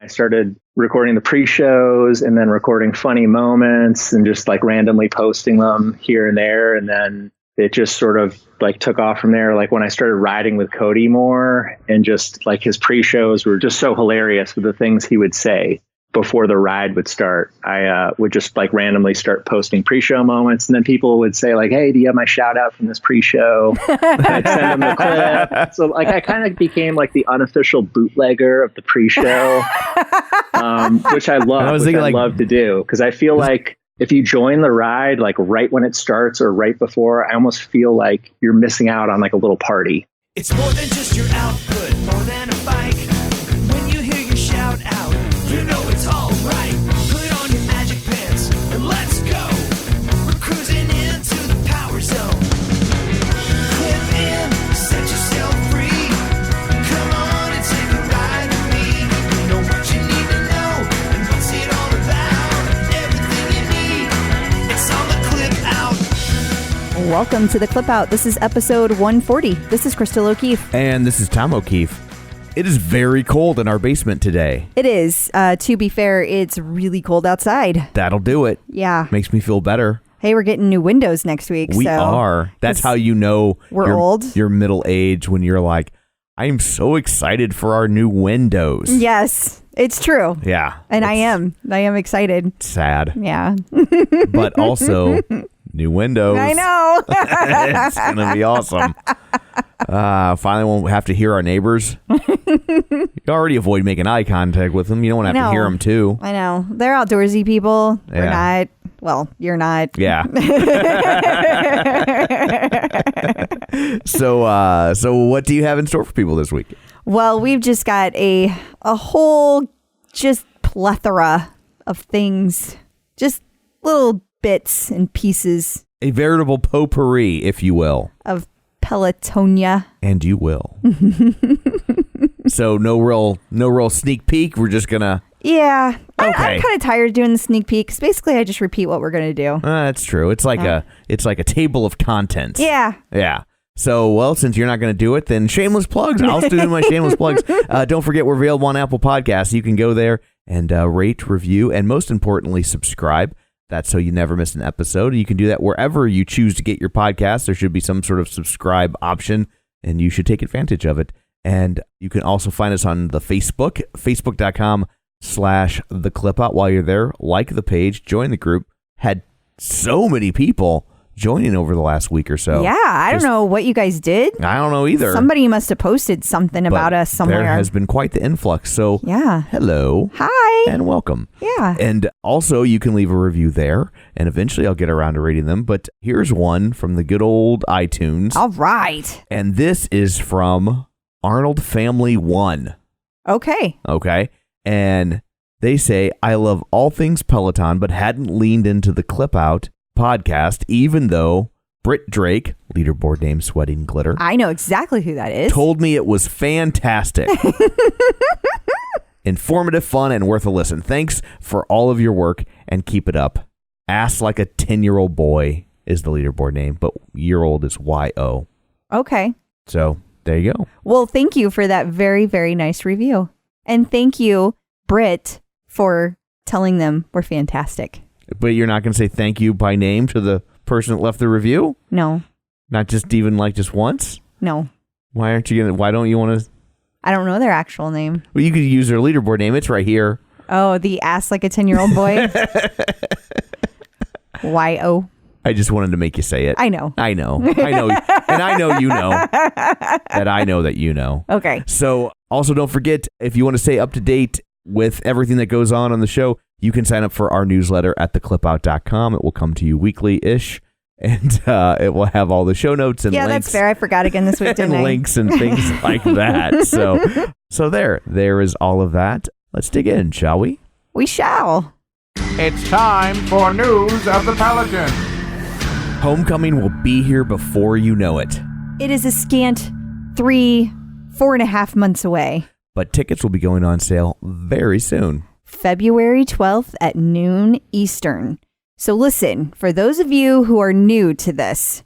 I started recording the pre-shows and then recording funny moments and just like randomly posting them here and there. And then it just sort of like took off from there. Like when I started riding with Cody more, and just like his pre-shows were just so hilarious with the things he would say before the ride would start. I would just like randomly start posting pre-show moments, and then people would say like, "Hey, do you have my shout out from this pre-show?" I'd send them the clip. So like I kind of became like the unofficial bootlegger of the pre-show, which I love. I love to do, because I feel like if you join the ride like right when it starts or right before, I almost feel like you're missing out on like a little party. It's more than just your output, more than a bike. When you hear your shout out, you know it's all right. Put on your magic pants and let's go. We're cruising into the power zone. Clip in, set yourself free. Come on and take a ride with me. You know what you need to know and what's it all about. Everything you need, it's on the Clip Out. Welcome to the Clip Out. This is episode 140. This is Crystal O'Keefe. And this is Tom O'Keefe. It is very cold in our basement today. It is. To be fair, it's really cold outside. That'll do it. Yeah. Makes me feel better. Hey, we're getting new windows next week. We are. That's how you know we're old. You're middle age, when you're like, I am so excited for our new windows. Yes, it's true. Yeah. And I am excited. Sad. Yeah. But also new windows. I know. It's going to be awesome. Finally won't have to hear our neighbors. You already avoid making eye contact with them. You don't want to have to hear them too. I know. They're outdoorsy people. Yeah. We're not. Well, you're not. Yeah. So what do you have in store for people this week? Well, we've just got a whole just plethora of things. Just little bits and pieces. A veritable potpourri, if you will. Of Pelotonia. And you will. So no real sneak peek. We're just gonna. Yeah. Okay. I'm kind of tired of doing the sneak peek, because basically I just repeat what we're gonna do. That's true. It's like a table of contents. Yeah. Yeah. So, well, since you're not going to do it, then shameless plugs. I'll still do my shameless plugs. Don't forget, we're available on Apple Podcasts. You can go there and rate, review, and most importantly, subscribe. That's so you never miss an episode. You can do that wherever you choose to get your podcast. There should be some sort of subscribe option, and you should take advantage of it. And you can also find us on the Facebook, facebook.com/theclipout. While you're there, like the page, join the group. Had so many people joining over the last week or so. Yeah, I don't know what you guys did. I don't know either. Somebody must have posted something about us somewhere. There has been quite the influx. So yeah. Hello. Hi. And welcome. Yeah. And also you can leave a review there, and eventually I'll get around to reading them. But here's one from the good old iTunes. All right. And this is from Arnold Family 1. Okay. And they say, I love all things Peloton, but hadn't leaned into the Clip Out podcast, even though Britt Drake, leaderboard name Sweating Glitter, I know exactly who that is, told me it was fantastic. Informative, fun, and worth a listen. Thanks for all of your work, and keep it up. Ass like a 10-year-old boy is the leaderboard name, but year old is YO. Okay. So there you go. Well, thank you for that very, very nice review. And thank you, Britt, for telling them we're fantastic. But you're not going to say thank you by name to the person that left the review? No. Not just even like just once? No. Why aren't you going to? Why don't you want to? I don't know their actual name. Well, you could use their leaderboard name. It's right here. Oh, the ass like a 10-year-old boy? YO. I just wanted to make you say it. I know. And I know you know that I know that you know. Okay. So also don't forget, if you want to stay up to date with everything that goes on the show, you can sign up for our newsletter at theclipout.com. It will come to you weekly-ish, and it will have all the show notes and links. Yeah, that's fair. I forgot again this week, didn't and I? links and things like that. So there is all of that. Let's dig in, shall we? We shall. It's time for news of the Peloton. Homecoming will be here before you know it. It is a scant 4.5 months away. But tickets will be going on sale very soon. February 12th at noon Eastern. So listen, for those of you who are new to this,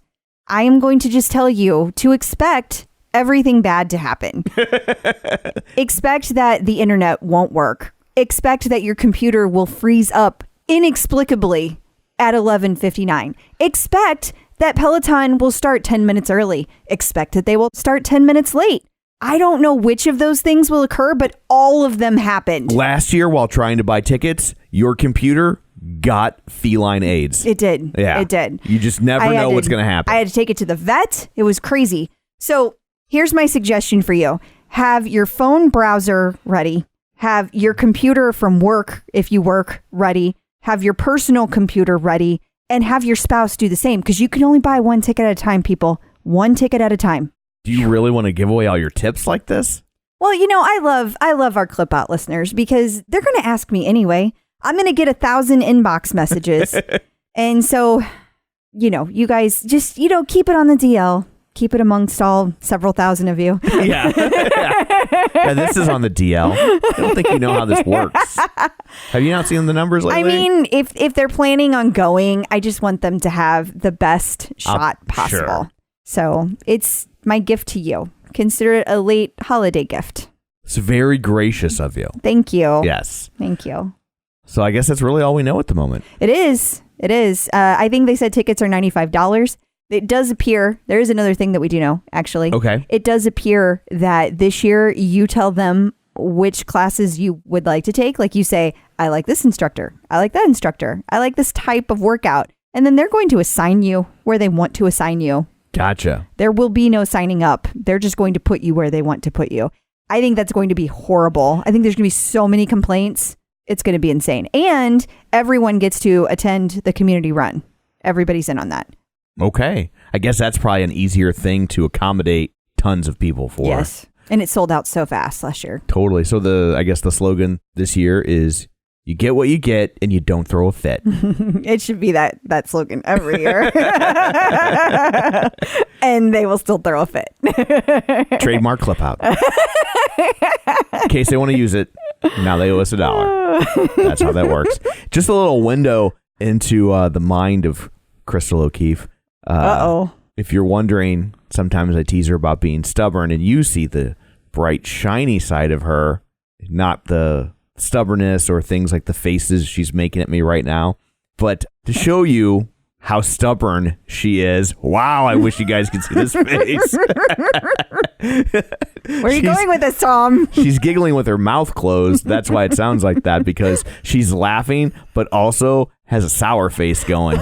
I am going to just tell you to expect everything bad to happen. Expect that the internet won't work. expect that your computer will freeze up inexplicably at 11:59. Expect that Peloton will start 10 minutes early. Expect that they will start 10 minutes late. I don't know which of those things will occur, but all of them happened. Last year, while trying to buy tickets, your computer got feline AIDS. It did. Yeah. It did. You just never know what's going to happen. I had to take it to the vet. It was crazy. So here's my suggestion for you. Have your phone browser ready. Have your computer from work, if you work, ready. Have your personal computer ready. And have your spouse do the same, because you can only buy one ticket at a time, people. One ticket at a time. Do you really want to give away all your tips like this? Well, you know, I love our Clip Out listeners because they're going to ask me anyway. I'm going to get 1,000 inbox messages. And so, you know, you guys just, you know, keep it on the DL. Keep it amongst all several thousand of you. Yeah. Yeah, this is on the DL. I don't think you know how this works. Have you not seen the numbers lately? I mean, if they're planning on going, I just want them to have the best shot possible. Sure. So it's my gift to you. Consider it a late holiday gift. It's very gracious of you. Thank you. Yes. Thank you. So I guess that's really all we know at the moment. It is. It is. I think they said tickets are $95. It does appear, there is another thing that we do know, actually. Okay. It does appear that this year you tell them which classes you would like to take. Like you say, I like this instructor. I like that instructor. I like this type of workout. And then they're going to assign you where they want to assign you. Gotcha. There will be no signing up. They're just going to put you where they want to put you. I think that's going to be horrible. I think there's going to be so many complaints. It's going to be insane. And everyone gets to attend the community run. Everybody's in on that. Okay. I guess that's probably an easier thing to accommodate tons of people for. Yes. And it sold out so fast last year. Totally. So I guess the slogan this year is you get what you get and you don't throw a fit. It should be that slogan every year. And they will still throw a fit. Trademark Clip Out. In case they want to use it, now they owe us $1. That's how that works. Just a little window into the mind of Crystal O'Keefe. Uh-oh. If you're wondering, sometimes I tease her about being stubborn, and you see the bright, shiny side of her, not the stubbornness or things like the faces she's making at me right now. But to show you how stubborn she is, wow, I wish you guys could see this face. Where are you going with this, Tom? She's giggling with her mouth closed. That's why it sounds like that, because she's laughing, but also has a sour face going.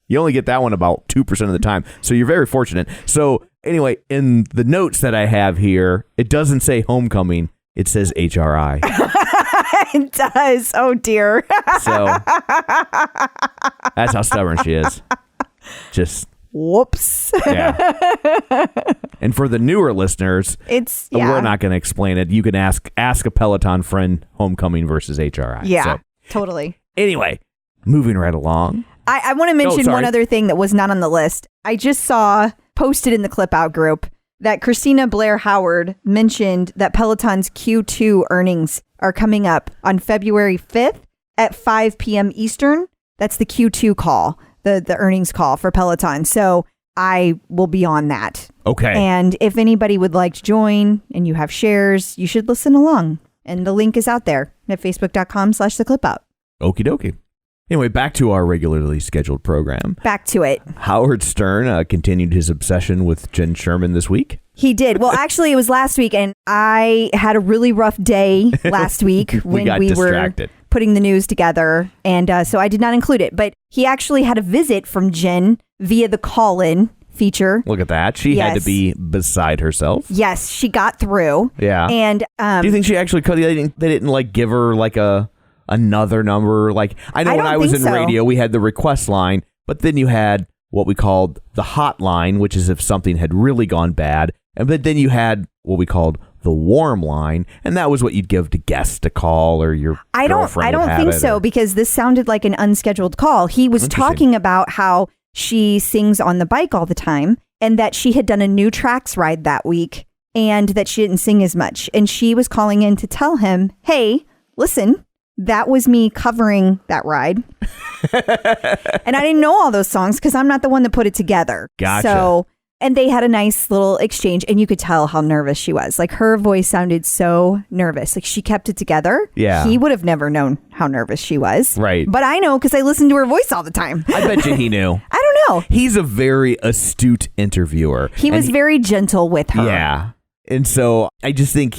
You only get that one about 2% of the time. So you're very fortunate. So anyway, in the notes that I have here, it doesn't say homecoming. It says HRI. It does. Oh, dear. So that's how stubborn she is. Just whoops. Yeah. And for the newer listeners, we're not going to explain it. You can ask a Peloton friend, homecoming versus HRI. Yeah, so, totally. Anyway, moving right along. I want to mention one other thing that was not on the list. I just saw posted in the Clip Out group that Christina Blair Howard mentioned that Peloton's Q2 earnings are coming up on February 5th at 5 p.m. Eastern. That's the Q2 call, the earnings call for Peloton. So I will be on that. Okay. And if anybody would like to join and you have shares, you should listen along. And the link is out there at facebook.com/theclipout. Okie dokie. Anyway, back to our regularly scheduled program. Back to it. Howard Stern continued his obsession with Jenn Shermann this week. He did. Well, actually, it was last week, and I had a really rough day last week when we were putting the news together, and so I did not include it. But he actually had a visit from Jenn via the call-in feature. Look at that. She had to be beside herself. Yes, she got through. Yeah. And do you think she actually could? They didn't like give her like another number? Like, I know when I was in radio, we had the request line, but then you had what we called the hotline, which is if something had really gone bad. And but then you had what we called the warm line, and that was what you'd give to guests to call or your girlfriend. I don't think so, because this sounded like an unscheduled call. He was talking about how she sings on the bike all the time, and that she had done a new tracks ride that week, and that she didn't sing as much. And she was calling in to tell him, hey, listen, that was me covering that ride. And I didn't know all those songs because I'm not the one that put it together. Gotcha. So And they had a nice little exchange, and you could tell how nervous she was. Like, her voice sounded so nervous. Like, she kept it together. Yeah. He would have never known how nervous she was. Right. But I know because I listen to her voice all the time. I bet you he knew. I don't know. He's a very astute interviewer. He was very gentle with her. Yeah. And so I just think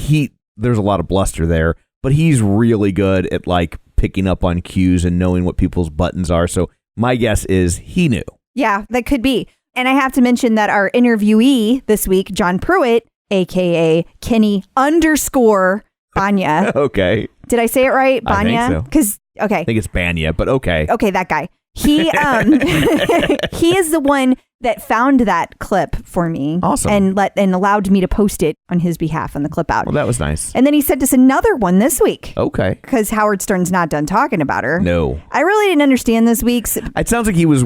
there's a lot of bluster there, but he's really good at like picking up on cues and knowing what people's buttons are. So my guess is he knew. Yeah, that could be. And I have to mention that our interviewee this week, John Prewitt, a.k.a. Kenny _Bania. Okay. Did I say it right? Bania? I think so. Okay. I think it's Bania, but okay. Okay, that guy. He he is the one that found that clip for me. Awesome. And allowed me to post it on his behalf on the clip out. Well, that was nice. And then he sent us another one this week. Okay. Because Howard Stern's not done talking about her. No. I really didn't understand this week's. It sounds like he was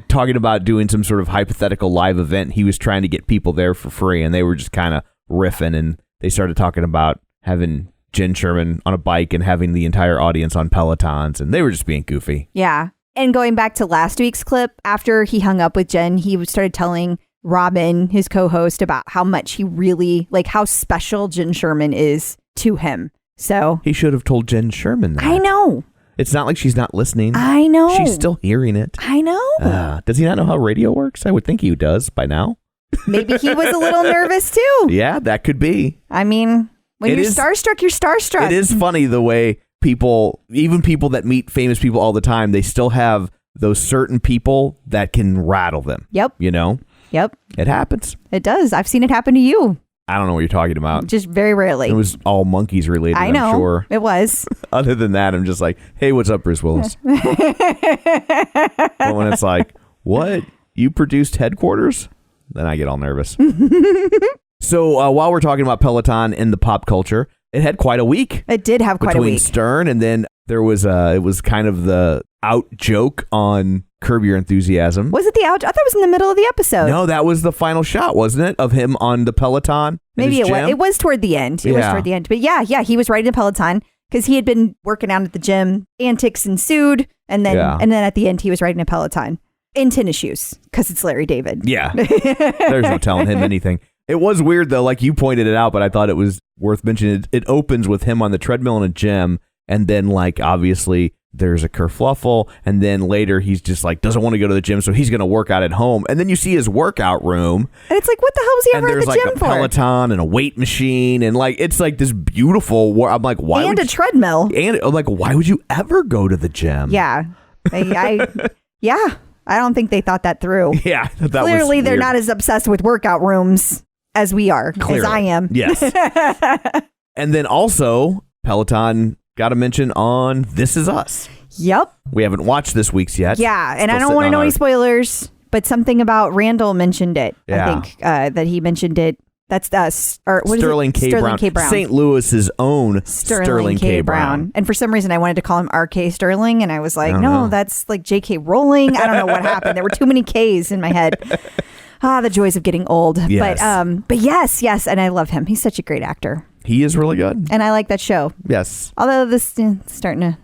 talking about doing some sort of hypothetical live event. He was trying to get people there for free, and they were just kind of riffing, and they started talking about having Jenn Shermann on a bike and having the entire audience on Pelotons, and they were just being goofy. Yeah. And going back to last week's clip, after he hung up with Jenn, he started telling Robin, his co-host, about how much he really, how special Jenn Shermann is to him. So he should have told Jenn Shermann that. I know. It's not like she's not listening. I know. She's still hearing it. I know. Does he not know how radio works? I would think he does by now. Maybe he was a little nervous too. Yeah, that could be. I mean, when you're starstruck, you're starstruck. It is funny the way even people that meet famous people all the time, they still have those certain people that can rattle them. Yep. You know? Yep. It happens. It does. I've seen it happen to you. I don't know what you're talking about. Just very rarely. It was all monkeys related, I know. I'm sure. It was. Other than that, I'm just like, hey, what's up, Bruce Willis? But when it's like, what? You produced Headquarters? Then I get all nervous. So while we're talking about Peloton and the pop culture, it had quite a week. It did have quite a week. Between Stern, and then there was it was kind of the out joke on Curb Your Enthusiasm. Was it the out? I thought it was in the middle of the episode. No, that was the final shot, wasn't it? Of him on the Peloton. Maybe it was. It was toward the end. It was toward the end. But yeah, he was riding a Peloton because he had been working out at the gym. Antics ensued, and then at the end he was riding a Peloton in tennis shoes because it's Larry David. Yeah, there's no telling him anything. It was weird though, like you pointed it out, but I thought it was worth mentioning. It opens with him on the treadmill in a gym, and then obviously there's a kerfluffle, and then later he's just doesn't want to go to the gym, so he's going to work out at home. And then you see his workout room, and it's what the hell is he ever at the gym for? There's a Peloton and a weight machine, and it's this beautiful. I'm like, why? And a treadmill. And why would you ever go to the gym? Yeah, I don't think they thought that through. Yeah, clearly they're not as obsessed with workout rooms as we are, as I am. Yes. And then also Peloton got a mention on This Is Us. Yep. We haven't watched this week's yet. Yeah, and I don't want to know any spoilers, but something about Randall mentioned it. Yeah. I think that he mentioned it. That's us. Or what Sterling is it? K. Sterling Brown. K. Brown. St. Louis's own Sterling K. Brown. And for some reason I wanted to call him R.K. Sterling, and I was like, no, that's J.K. Rowling. I don't know what happened. There were too many K's in my head. The joys of getting old. Yes. But yes, and I love him. He's such a great actor. He is really good. And I like that show. Yes. Although this is starting to,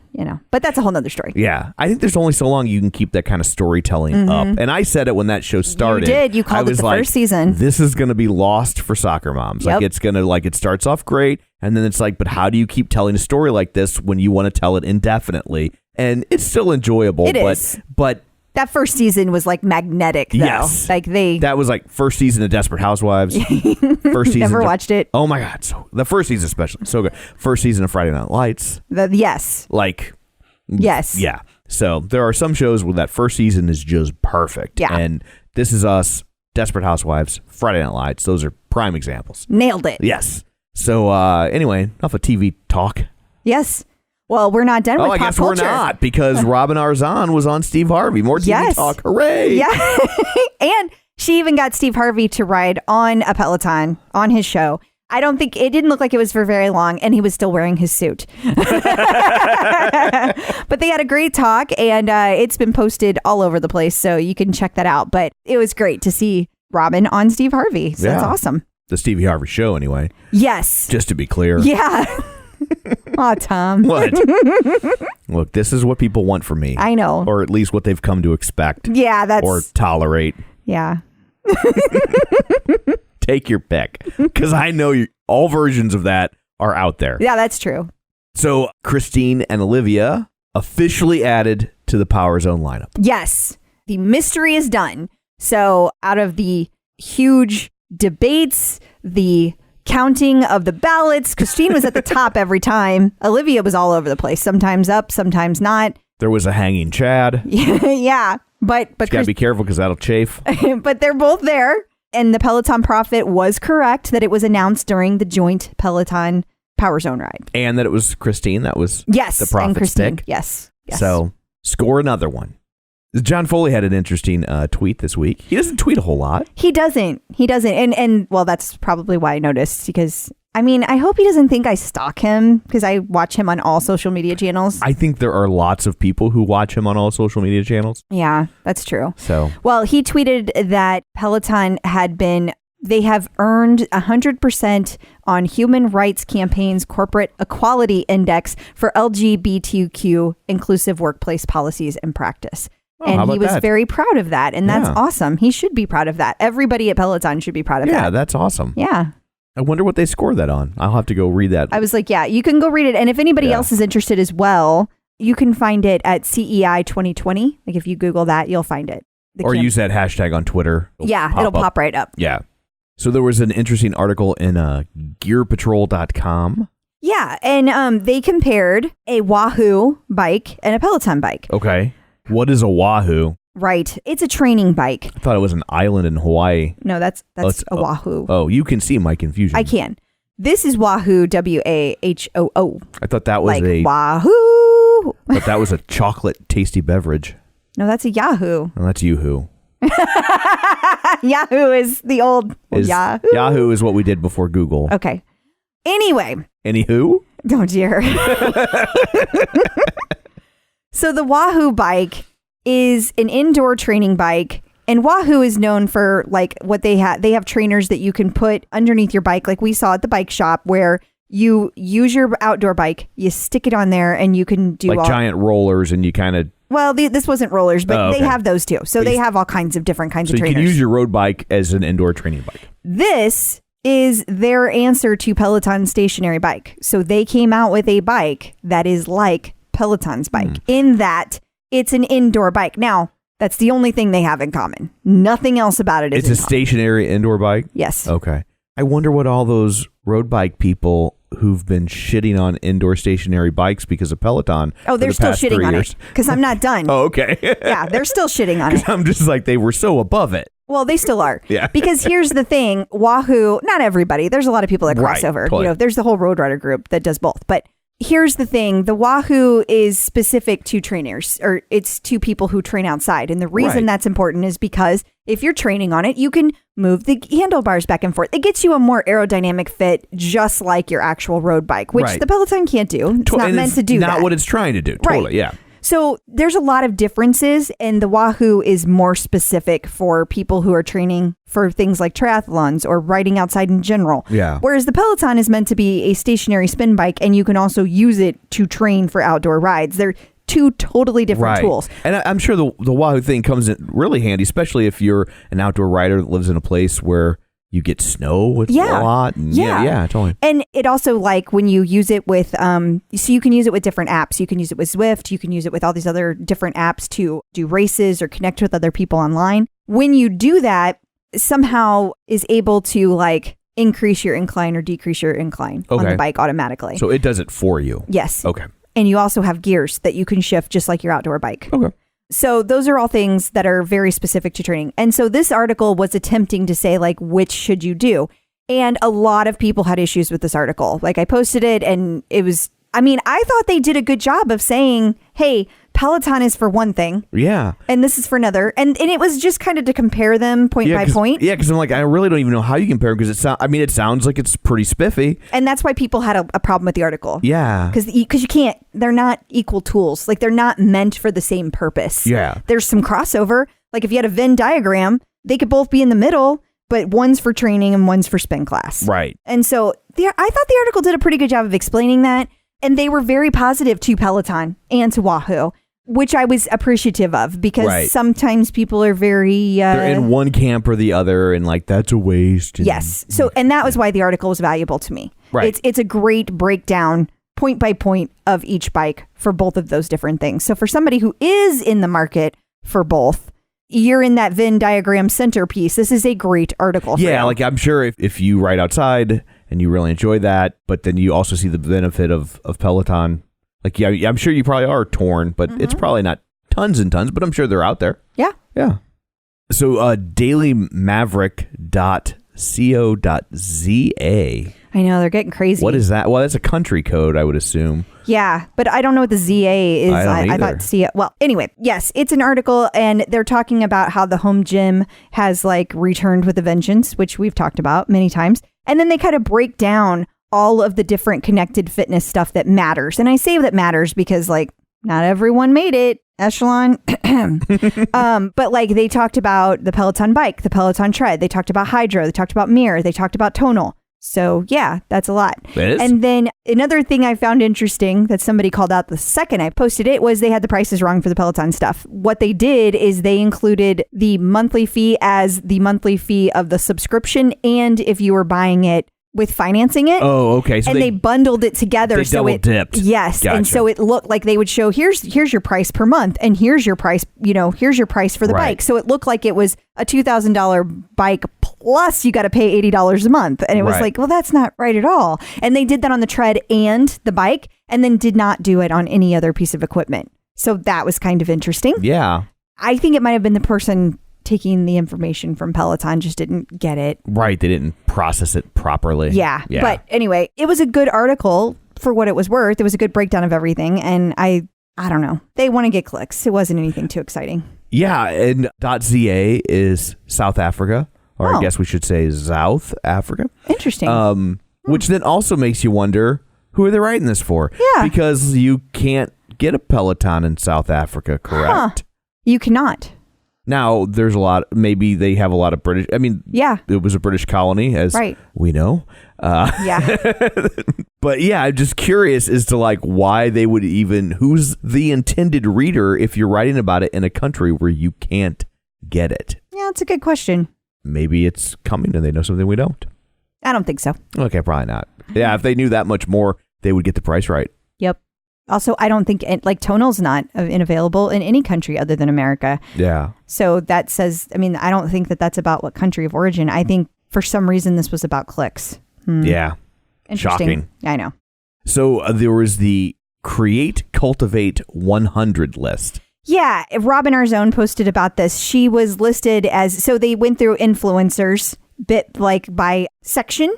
but that's a whole nother story. Yeah. I think there's only so long you can keep that kind of storytelling up. And I said it when that show started. You did. You called it the first season. This is going to be lost for soccer moms. Yep. It's going to, it starts off great. And then it's but how do you keep telling a story like this when you want to tell it indefinitely? And it's still enjoyable. It is. But that first season was magnetic, though. Yes. That was first season of Desperate Housewives. First season. Never watched it. Oh my God. So the first season especially. So good. First season of Friday Night Lights. Yes. Yes. Yeah. So there are some shows where that first season is just perfect. Yeah. And This Is Us, Desperate Housewives, Friday Night Lights. Those are prime examples. Nailed it. Yes. So anyway, enough of TV talk. Yes. Well, we're not done with pop culture. I guess we're not, because Robin Arzon was on Steve Harvey. More TV talk. Hooray. Yeah. And she even got Steve Harvey to ride on a Peloton on his show. It didn't look like it was for very long, and he was still wearing his suit. But they had a great talk, and it's been posted all over the place, so you can check that out. But it was great to see Robin on Steve Harvey. So that's awesome. The Stevie Harvey Show, anyway. Yes. Just to be clear. Yeah. Aw, Tom. What? Look, this is what people want from me. I know. Or at least what they've come to expect. Yeah, or tolerate. Yeah. Take your pick, because I know all versions of that are out there. Yeah, that's true. So Christine and Olivia officially added to the Power Zone lineup. Yes, the mystery is done. So out of the huge debates, the counting of the ballots, Christine was at the top every time. Olivia was all over the place, sometimes up, sometimes not. There was a hanging Chad. Yeah, but you gotta be careful because that'll chafe. But they're both there. And the Peloton Prophet was correct that it was announced during the joint Peloton Power Zone ride. And that it was Christine that was yes, the Prophet's pick. Yes. So score another one. John Foley had an interesting tweet this week. He doesn't tweet a whole lot. He doesn't. And well, that's probably why I noticed, because I mean, I hope he doesn't think I stalk him, because I watch him on all social media channels. I think there are lots of people who watch him on all social media channels. Yeah, that's true. So, well, he tweeted that Peloton they have earned 100% on Human Rights Campaign's Corporate Equality Index for LGBTQ inclusive workplace policies and practice. And he was very proud of that. And that's awesome. He should be proud of that. Everybody at Peloton should be proud of that. Yeah, that's awesome. Yeah. I wonder what they scored that on. I'll have to go read that. I was like, yeah, you can go read it. And if anybody else is interested as well, you can find it at CEI 2020. Like if you Google that, you'll find it. Or use that hashtag on Twitter. It'll pop right up. Yeah. So there was an interesting article in gearpatrol.com. Yeah. And they compared a Wahoo bike and a Peloton bike. Okay. What is a Wahoo? Right. It's a training bike. I thought it was an island in Hawaii. No, that's a Wahoo. Oh, you can see my confusion. I can. This is Wahoo, WAHOO. I thought that was like Wahoo. But that was a chocolate tasty beverage. No, that's a Yahoo. No, that's Yoo-hoo. Yahoo is the old Yahoo. Yahoo is what we did before Google. Okay. Anyway. Anywho? Oh, dear. So the Wahoo bike is an indoor training bike, and Wahoo is known for like what they have. They have trainers that you can put underneath your bike, like we saw at the bike shop, where you use your outdoor bike, you stick it on there, and you can do like giant rollers, and you kind of. Well, this wasn't rollers, but they have those too. So they have all kinds of different kinds of trainers. So you can use your road bike as an indoor training bike. This is their answer to Peloton's stationary bike. So they came out with a bike that is like Peloton's bike in that it's an indoor bike. Now, that's the only thing they have in common. Nothing else about it is It's a stationary indoor bike? Yes. Okay. I wonder what all those road bike people who've been shitting on indoor stationary bikes because of Peloton. Oh, they're still shitting on it because I'm not done. Oh, okay. Yeah, they're still shitting on it. I'm just like, they were so above it. Well, they still are. Yeah. Because here's the thing. Wahoo, not everybody. There's a lot of people that cross over. Totally. You know, there's the whole Road Rider group that does both. But here's the thing. The Wahoo is specific to trainers, or it's to people who train outside. And the reason that's important is because if you're training on it, you can move the handlebars back and forth. It gets you a more aerodynamic fit, just like your actual road bike, which the Peloton can't do. It's not meant to do that. Not what it's trying to do. Totally, yeah. So there's a lot of differences, and the Wahoo is more specific for people who are training for things like triathlons or riding outside in general. Yeah. Whereas the Peloton is meant to be a stationary spin bike, and you can also use it to train for outdoor rides. They're two totally different tools. And I'm sure the Wahoo thing comes in really handy, especially if you're an outdoor rider that lives in a place where you get snow with a lot. And yeah, totally. And it also, like, when you use it with, so you can use it with different apps. You can use it with Zwift. You can use it with all these other different apps to do races or connect with other people online. When you do that, somehow is able to, like, increase your incline or decrease your incline on the bike automatically. So it does it for you. Yes. Okay. And you also have gears that you can shift just like your outdoor bike. Okay. So those are all things that are very specific to training. And so this article was attempting to say, like, which should you do? And a lot of people had issues with this article. Like, I posted it and it was, I mean, I thought they did a good job of saying, hey, Peloton is for one thing. Yeah. And this is for another. And it was just kind of to compare them point by point. Yeah, because I'm like, I really don't even know how you compare because it sounds like it's pretty spiffy. And that's why people had a problem with the article. Yeah. Because you can't, they're not equal tools. Like, they're not meant for the same purpose. Yeah. There's some crossover. Like, if you had a Venn diagram, they could both be in the middle, but one's for training and one's for spin class. Right. And so I thought the article did a pretty good job of explaining that. And they were very positive to Peloton and to Wahoo. which I was appreciative of because Right. sometimes people are very... They're in one camp or the other and like, that's a waste. Yes. So, and that was why the article was valuable to me. Right. It's a great breakdown point by point of each bike for both of those different things. So for somebody who is in the market for both, you're in that Venn diagram centerpiece. This is a great article for Yeah, you. like I'm sure if you ride outside and you really enjoy that, but then you also see the benefit of Peloton, like, yeah, I'm sure you probably are torn, but it's probably not tons and tons, but I'm sure they're out there. Yeah. Yeah. So dailymaverick.co.za. I know, they're getting crazy. What is that? Well, that's a country code, I would assume. Yeah, but I don't know what the ZA is. I don't I thought either. CA. Well, anyway, yes, it's an article and they're talking about how the home gym has like returned with a vengeance, which we've talked about many times. And then they kind of break down all of the different connected fitness stuff that matters. And I say that matters because like not everyone made it. Echelon. But like they talked about the Peloton bike, the Peloton tread. They talked about hydro. They talked about mirror. They talked about tonal. So yeah, that's a lot. It is? And then another thing I found interesting that somebody called out the second I posted it was they had the prices wrong for the Peloton stuff. What they did is they included the monthly fee as the monthly fee of the subscription. And if you were buying it with financing it. Oh, okay. So and they bundled it together. They so double it dipped. Yes. Gotcha. And so it looked like they would show here's your price per month and here's your price, here's your price for the Right. bike. So it looked like it was a $2,000 bike plus you got to pay $80 a month. And it was Right. like, well, that's not right at all. And they did that on the tread and the bike and then did not do it on any other piece of equipment. So that was kind of interesting. Yeah. I think it might have been the person taking the information from Peloton just didn't get it. Right. They didn't process it properly. Yeah. But anyway, it was a good article for what it was worth. It was a good breakdown of everything. And I don't know. They want to get clicks. It wasn't anything too exciting. Yeah. And .za is South Africa, or I Oh. guess we should say South Africa. Interesting. Which then also makes you wonder, who are they writing this for? Yeah. Because you can't get a Peloton in South Africa, correct? You cannot. Now, there's a lot, maybe they have a lot of British, I mean, Yeah. it was a British colony, as Right. we know. Yeah. But yeah, I'm just curious as to like why they would even, who's the intended reader if you're writing about it in a country where you can't get it? Yeah, it's a good question. Maybe it's coming and they know something we don't. I don't think so. Okay, probably not. Yeah, if they knew that much more, they would get the price right. Yep. Also, I don't think like tonal's not unavailable in any country other than America. Yeah. So that says, I mean, I don't think that that's about what country of origin. I think for some reason this was about clicks. Yeah. Interesting. Shocking. I know. So there was the Create Cultivate 100 list. Yeah. Robin Arzone posted about this. She was listed as, so they went through influencers bit like by section,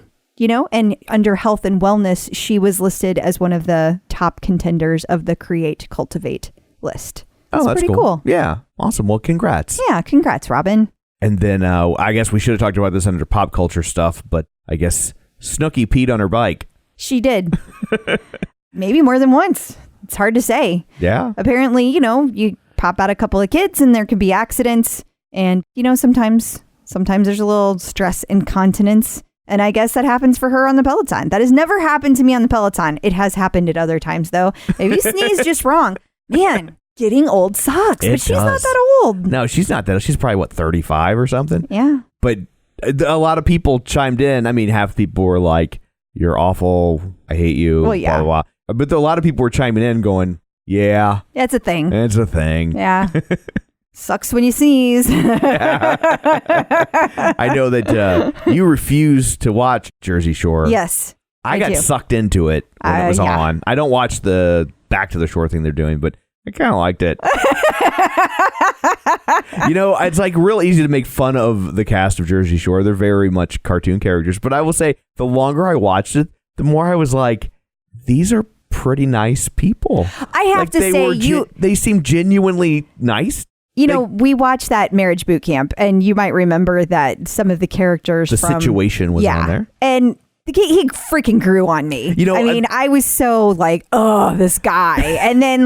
and under health and wellness, she was listed as one of the top contenders of the Create Cultivate list. Oh, that's pretty cool. Yeah. Awesome. Well, congrats. Yeah. Congrats, Robin. And then I guess we should have talked about this under pop culture stuff, but I guess Snooki peed on her bike. She did. Maybe more than once. It's hard to say. Yeah. Apparently, you pop out a couple of kids and there can be accidents. And, sometimes there's a little stress incontinence. And I guess that happens for her on the Peloton. That has never happened to me on the Peloton. It has happened at other times, though. Maybe you sneeze just wrong. Man, getting old sucks. It But she's not does. that old. No, she's not that. She's probably, 35 or something? Yeah. But a lot of people chimed in. I mean, half the people were like, you're awful. I hate you. Well, yeah. Blah, blah, blah. But a lot of people were chiming in going, yeah, It's a thing. it's a thing. Yeah. Sucks when you sneeze. I know that you refuse to watch Jersey Shore. Yes. I got do. sucked into it when it was Yeah. on. I don't watch the Back to the Shore thing they're doing, but I kind of liked it. It's like real easy to make fun of the cast of Jersey Shore. They're very much cartoon characters. But I will say, the longer I watched it, the more I was like, these are pretty nice people. I have to say, they seem genuinely nice. We watched that Marriage Boot Camp, and you might remember that some of the characters The situation was on there. And he freaking grew on me. I was so like, oh, this guy. And then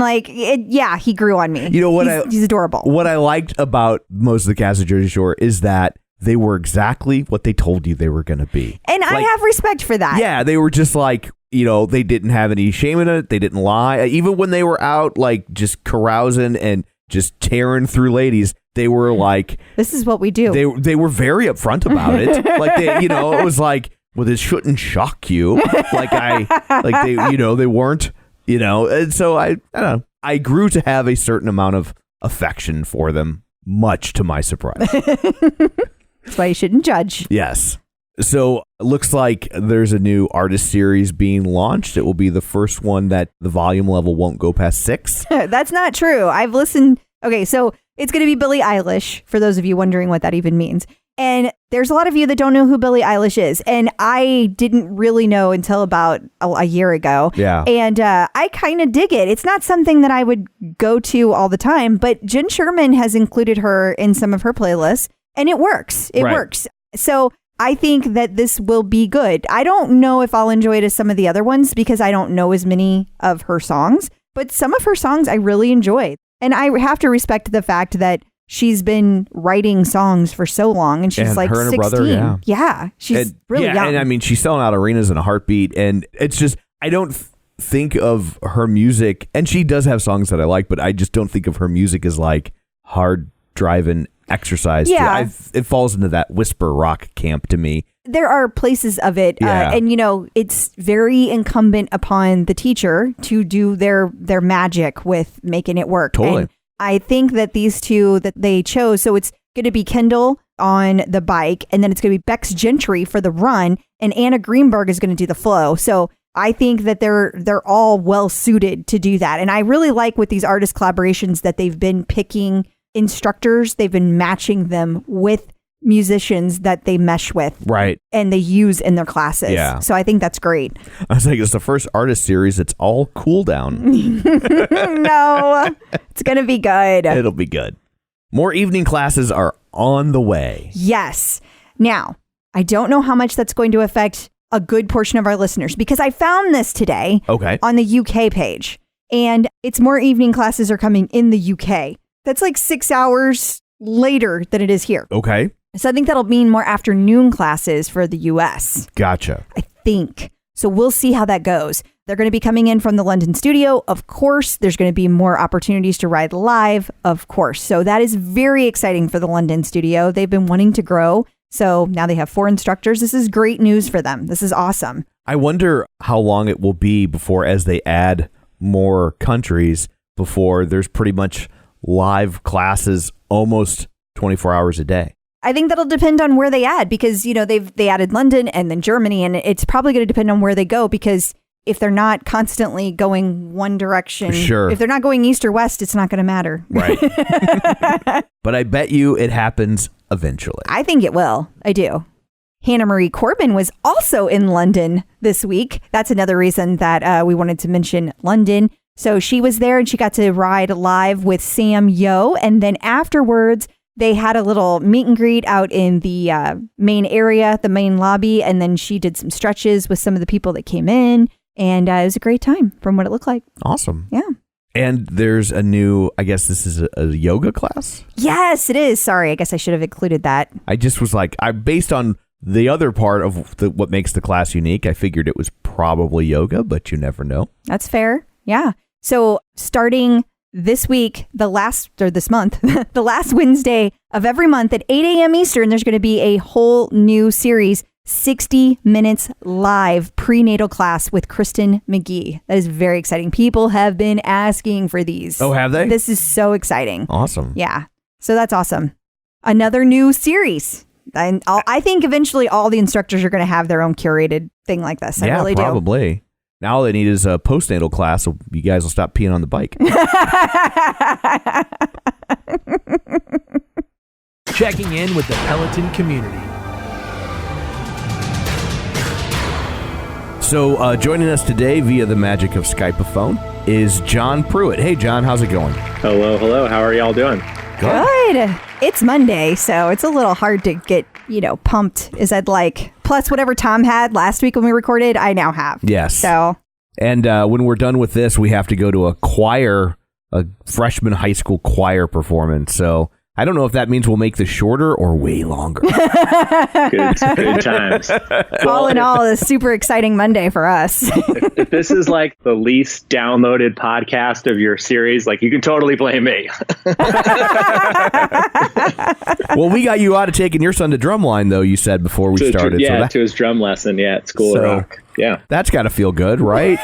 he grew on me. He's adorable. What I liked about most of the cast of Jersey Shore is that they were exactly what they told you they were going to be. And I have respect for that. Yeah, they were just like, they didn't have any shame in it. They didn't lie. Even when they were out, like, just carousing and just tearing through ladies, they were like, this is what we do. They were very upfront about it. Like, it was like, well, this shouldn't shock you. They weren't, and so I don't know. I grew to have a certain amount of affection for them, much to my surprise. That's why you shouldn't judge. Yes. So it looks like there's a new artist series being launched. It will be the first one that the volume level won't go past 6. That's not true. I've listened. Okay, so it's going to be Billie Eilish, for those of you wondering what that even means. And there's a lot of you that don't know who Billie Eilish is. And I didn't really know until about a year ago. Yeah. And I kind of dig it. It's not something that I would go to all the time, but Jenn Shermann has included her in some of her playlists, and it works. It works. So I think that this will be good. I don't know if I'll enjoy it as some of the other ones because I don't know as many of her songs, but some of her songs I really enjoy. And I have to respect the fact that she's been writing songs for so long, and she's and like her and 16. Her brother, yeah, she's really young. And I mean, she's selling out arenas in a heartbeat, and it's just, I don't think of her music, and she does have songs that I like, but I just don't think of her music as like hard driving exercise. Yeah. It falls into that whisper rock camp to me. There are places of it, and it's very incumbent upon the teacher to do their magic with making it work. Totally. And I think that these two that they chose, so it's going to be Kendall on the bike, and then it's going to be Bex Gentry for the run, and Anna Greenberg is going to do the flow. So I think that they're all well suited to do that. And I really like with these artist collaborations that they've been picking instructors, they've been matching them with musicians that they mesh with, right, and they use in their classes. Yeah. So I think that's great. I was like, it's the first artist series. It's all cool down. No, it's gonna be good. It'll be good. More evening classes are on the way. Yes. Now, I don't know how much that's going to affect a good portion of our listeners, because I found this today on the UK page, and it's more evening classes are coming in the UK. That's like 6 hours later than it is here. Okay. So I think that'll mean more afternoon classes for the US. Gotcha. I think. So we'll see how that goes. They're going to be coming in from the London studio. Of course, there's going to be more opportunities to ride live. Of course. So that is very exciting for the London studio. They've been wanting to grow. So now they have 4 instructors. This is great news for them. This is awesome. I wonder how long it will be before, as they add more countries, before there's pretty much live classes almost 24 hours a day. I think that'll depend on where they add, because, they added London and then Germany, and it's probably going to depend on where they go, because if they're not constantly going one direction, sure, if they're not going east or west, it's not going to matter. Right. But I bet you it happens eventually. I think it will. I do. Hannah Marie Corbin was also in London this week. That's another reason that we wanted to mention London. So she was there and she got to ride live with Sam Yo. And then afterwards, they had a little meet and greet out in the main area, the main lobby. And then she did some stretches with some of the people that came in. And it was a great time from what it looked like. Awesome. Yeah. And there's a new, I guess this is a yoga class? Yes, it is. Sorry, I guess I should have included that. I just was like, based on the other part of what makes the class unique, I figured it was probably yoga, but you never know. That's fair. Yeah. So starting this week, this month, the last Wednesday of every month at 8 a.m. Eastern, there's going to be a whole new series, 60 minutes live prenatal class with Kristen McGee. That is very exciting. People have been asking for these. Oh, have they? This is so exciting. Awesome. Yeah. So that's awesome. Another new series. And I think eventually all the instructors are going to have their own curated thing like this. I really probably. do. Now all they need is a postnatal class, so you guys will stop peeing on the bike. Checking in with the Peloton community. So joining us today via the magic of Skype-a-phone is John Prewitt. Hey, John, how's it going? Hello. How are y'all doing? Good. It's Monday, so it's a little hard to get, pumped as I'd like. Plus, whatever Tom had last week when we recorded, I now have. Yes. So. And when we're done with this, we have to go to a freshman high school choir performance. So I don't know if that means we'll make this shorter or way longer. Good times. All in all, a super exciting Monday for us. If this is like the least downloaded podcast of your series, like you can totally blame me. Well, we got you out of taking your son to drumline, though, you said before we started. To his drum lesson, at School of Rock. Yeah. That's got to feel good, right?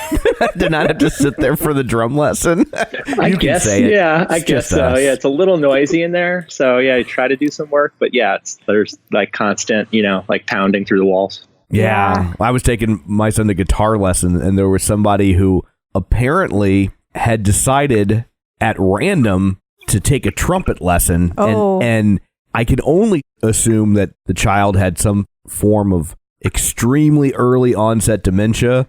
To not have to sit there for the drum lesson. I guess so. Yeah, it's a little noisy in there. So, yeah, I try to do some work. But, yeah, there's like constant, like pounding through the walls. Yeah. I was taking my son to guitar lesson, and there was somebody who apparently had decided at random to take a trumpet lesson. Oh. And I can only assume that the child had some form of extremely early onset dementia.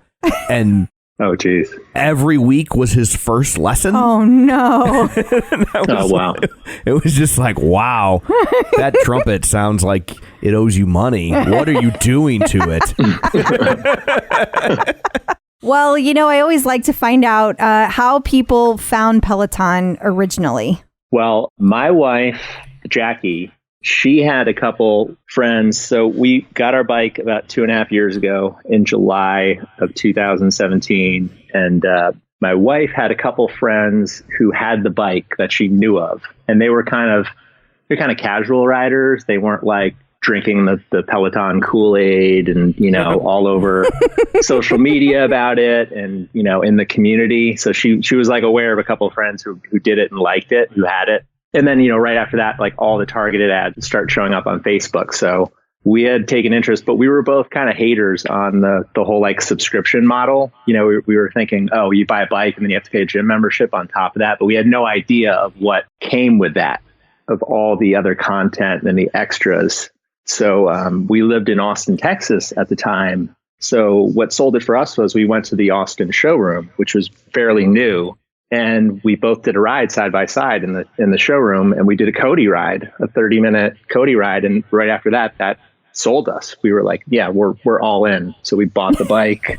And oh, geez. Every week was his first lesson. Oh, no. Wow. It was just like, wow, that trumpet sounds like it owes you money. What are you doing to it? Well, I always like to find out how people found Peloton originally. Well, my wife, Jackie, she had a couple friends. So we got our bike about 2.5 years ago in July of 2017. And my wife had a couple friends who had the bike that she knew of. And they're kind of casual riders. They weren't like drinking the Peloton Kool-Aid and, all over social media about it and, in the community. So she was like aware of a couple of friends who did it and liked it, who had it. And then, right after that, like all the targeted ads start showing up on Facebook. So we had taken interest, but we were both kind of haters on the whole like subscription model. We were thinking, oh, you buy a bike and then you have to pay a gym membership on top of that. But we had no idea of what came with that, of all the other content and the extras. So we lived in Austin, Texas at the time. So what sold it for us was we went to the Austin showroom, which was fairly new. And we both did a ride side by side in the showroom, and we did a Cody ride, a 30-minute Cody ride. And right after that sold us. We were like, yeah, we're all in. So we bought the bike